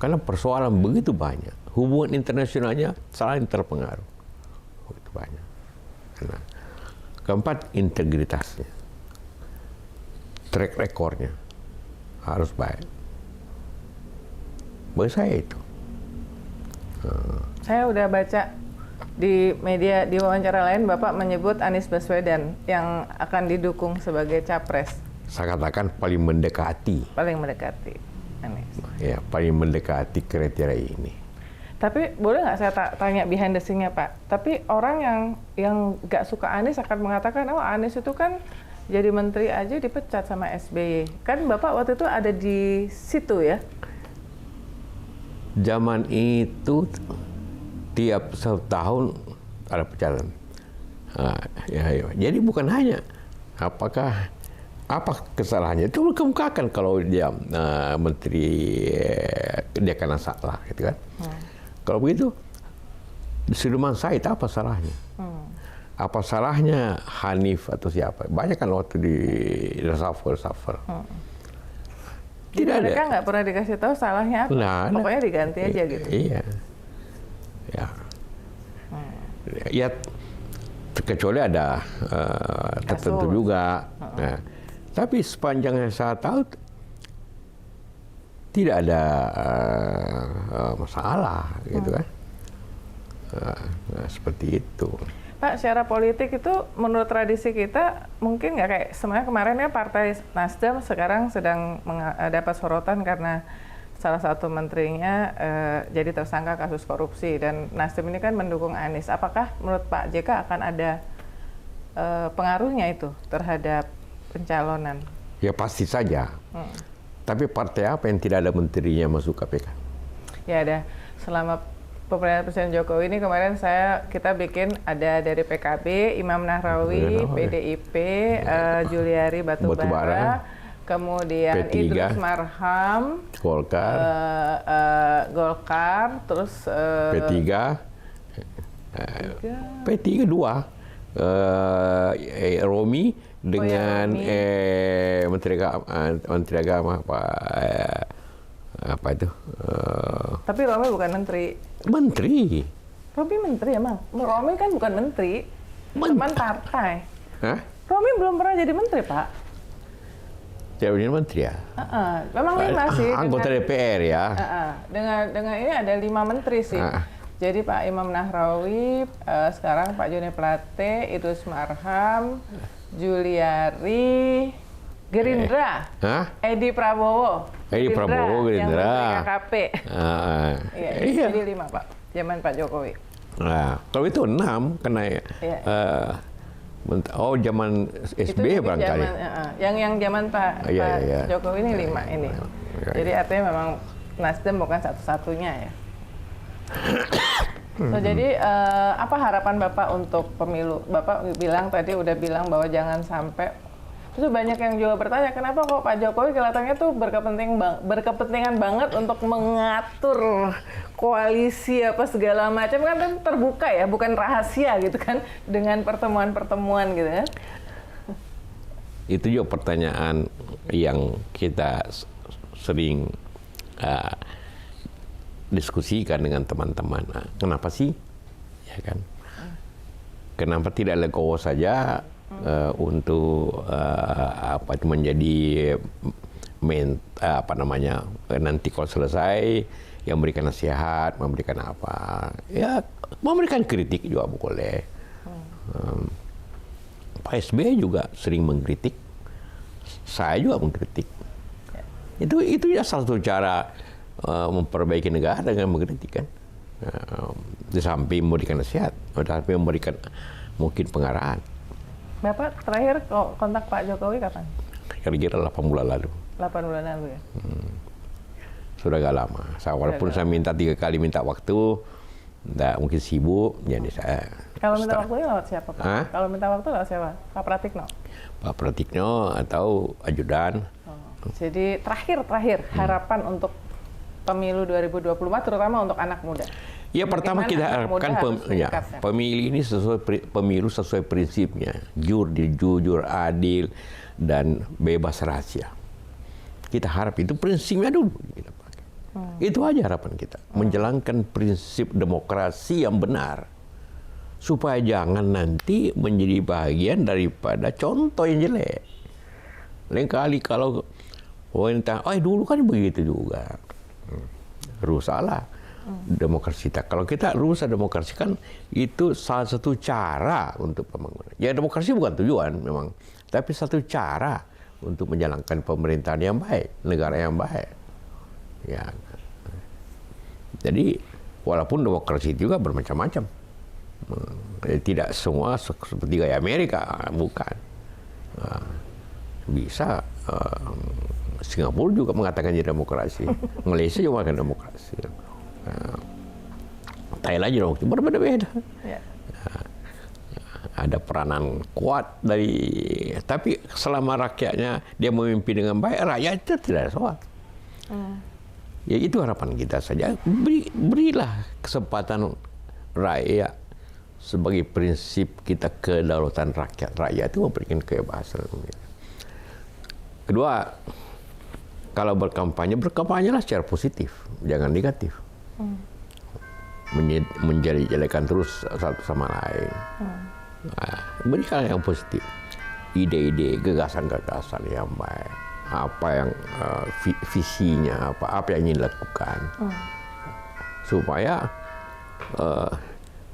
Karena persoalan begitu banyak, hubungan internasionalnya saling terpengaruh. Begitu banyak. Nah, keempat, integritasnya. track recordnya harus baik. Bagi saya itu. Saya udah baca di media, di wawancara lain Bapak menyebut Anies Baswedan yang akan didukung sebagai capres. Saya katakan paling mendekati. Paling mendekati Anies. Ya, paling mendekati kriteria ini. Tapi boleh nggak saya tanya behind the scene-nya Pak? Tapi orang yang nggak suka Anies akan mengatakan, oh Anies itu kan jadi menteri aja dipecat sama SBY. Kan Bapak waktu itu ada di situ ya? Zaman itu tiap setahun ada pencalonan. Jadi bukan hanya apa kesalahannya, itu kemukakan kalau dia menteri dia kena salah, gitu kan? Kalau begitu, Sudirman Said apa salahnya? Apa salahnya Hanif atau siapa? Banyak kan waktu di reshuffle. Tidak ada. Mereka nggak pernah dikasih tahu salahnya apa. Nah, pokoknya diganti aja gitu. Iya. Ya, kecuali ada tertentu juga. Nah, tapi sepanjang yang saya tahu tidak ada masalah, gitu kan? Seperti itu. Pak, secara politik itu menurut tradisi kita mungkin nggak kayak sebenarnya kemarin ya Partai Nasdem sekarang sedang dapat sorotan karena salah satu menterinya jadi tersangka kasus korupsi dan Nasdem ini kan mendukung Anies. Apakah menurut Pak JK akan ada pengaruhnya itu terhadap pencalonan? Ya pasti saja. Tapi partai apa yang tidak ada menterinya masuk KPK? Ya ada. Selama pemerintahan Presiden Jokowi ini kemarin kita bikin ada dari PKB, Imam Nahrawi, PDIP, Juliari Batubara, kemudian P3, Idrus Marham, Golkar, terus P3 dua, Romi dengan Menteri Agama apa itu? Tapi Romi bukan menteri. Menteri. Romi menteri emang. Romi kan bukan menteri. Teman partai. Hah? Romi belum pernah jadi menteri, Pak. Tidak jadi menteri ya? Memang 5 sih. Anggota DPR ya. Dengan ini ada 5 menteri sih. Jadi Pak Imam Nahrawi, sekarang Pak Joni Plate, Idrus Marham, Juliari, Gerindra, Edi Prabowo. Gerindra. Yang KKP. Iya. Jadi 5 Pak, zaman Pak Jokowi. Nah, kalau itu 6 kena zaman SBY barangkali. Yang zaman Pak Jokowi ini 5 ini. Jadi artinya memang Nasdem bukan satu-satunya ya. Jadi apa harapan Bapak untuk pemilu? Bapak udah bilang bahwa jangan sampai. Terus banyak yang juga bertanya, kenapa kok Pak Jokowi kelihatannya tuh berkepentingan banget untuk mengatur koalisi apa segala macam, kan terbuka ya, bukan rahasia gitu kan, dengan pertemuan-pertemuan gitu kan. Itu juga pertanyaan yang kita sering diskusikan dengan teman-teman. Kenapa sih? Ya kan? Kenapa tidak legowo saja untuk menjadi nanti kalau selesai yang memberikan nasihat, memberikan apa, ya memberikan kritik juga boleh. Pak SBY juga sering mengkritik, saya juga mengkritik. Itu ya salah satu cara memperbaiki negara dengan mengkritik kan. Di samping memberikan nasihat, di samping memberikan mungkin pengarahan. Bapak terakhir kontak Pak Jokowi kapan? Kira-kira 8 bulan lalu. 8 bulan lalu ya? Sudah agak lama. Walaupun saya minta 3 kali minta waktu, enggak mungkin sibuk, jadi saya... Kalau minta waktunya lewat siapa Pak? Kalau minta waktu lewat siapa? Pak Pratikno? Pak Pratikno atau ajudan. Jadi terakhir harapan untuk pemilu 2024, terutama untuk anak muda. Ya, pertama kita harapkan pemilu ini pemilu sesuai prinsipnya, jujur, adil, dan bebas rahasia. Kita harap itu prinsipnya dulu kita pakai. Itu aja harapan kita, menjalankan prinsip demokrasi yang benar, supaya jangan nanti menjadi bagian daripada contoh yang jelek. Lain kali kalau pemerintah, dulu kan begitu juga. Rusaklah demokrasi kita. Kalau kita rusak demokrasi kan itu salah satu cara untuk pembangunan. Ya demokrasi bukan tujuan memang, tapi satu cara untuk menjalankan pemerintahan yang baik, negara yang baik. Ya. Jadi walaupun demokrasi juga bermacam-macam. Tidak semua seperti gaya Amerika, bukan. Bisa Singapura juga mengatakan demokrasi, Malaysia juga mengatakan demokrasi, Thailand juga berbeda-beda. Ya. Ada peranan kuat tapi selama rakyatnya dia memimpin dengan baik, rakyat itu tidak ada soal. Ya itu harapan kita saja. Berilah kesempatan rakyat sebagai prinsip kita kedaulatan rakyat. Rakyat itu memberikan kebebasan. Kedua, kalau berkampanyelah secara positif, jangan negatif. Menjelekan terus satu sama lain. Berikan yang positif, ide-ide, gagasan-gagasan yang baik, apa yang visinya, apa yang ingin dilakukan, supaya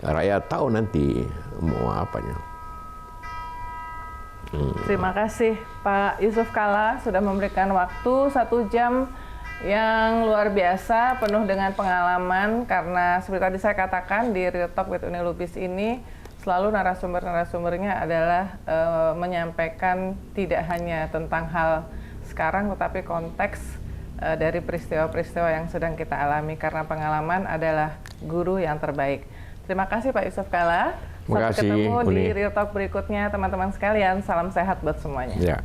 rakyat tahu nanti mau apanya. Terima kasih Pak Yusuf Kalla sudah memberikan waktu 1 jam yang luar biasa, penuh dengan pengalaman, karena seperti tadi saya katakan di Real Talk with Uni Lubis ini selalu narasumbernya adalah menyampaikan tidak hanya tentang hal sekarang, tetapi konteks dari peristiwa-peristiwa yang sedang kita alami, karena pengalaman adalah guru yang terbaik. Terima kasih Pak Yusuf Kalla. Sampai ketemu di Real Talk berikutnya, teman-teman sekalian. Salam sehat buat semuanya. Ya.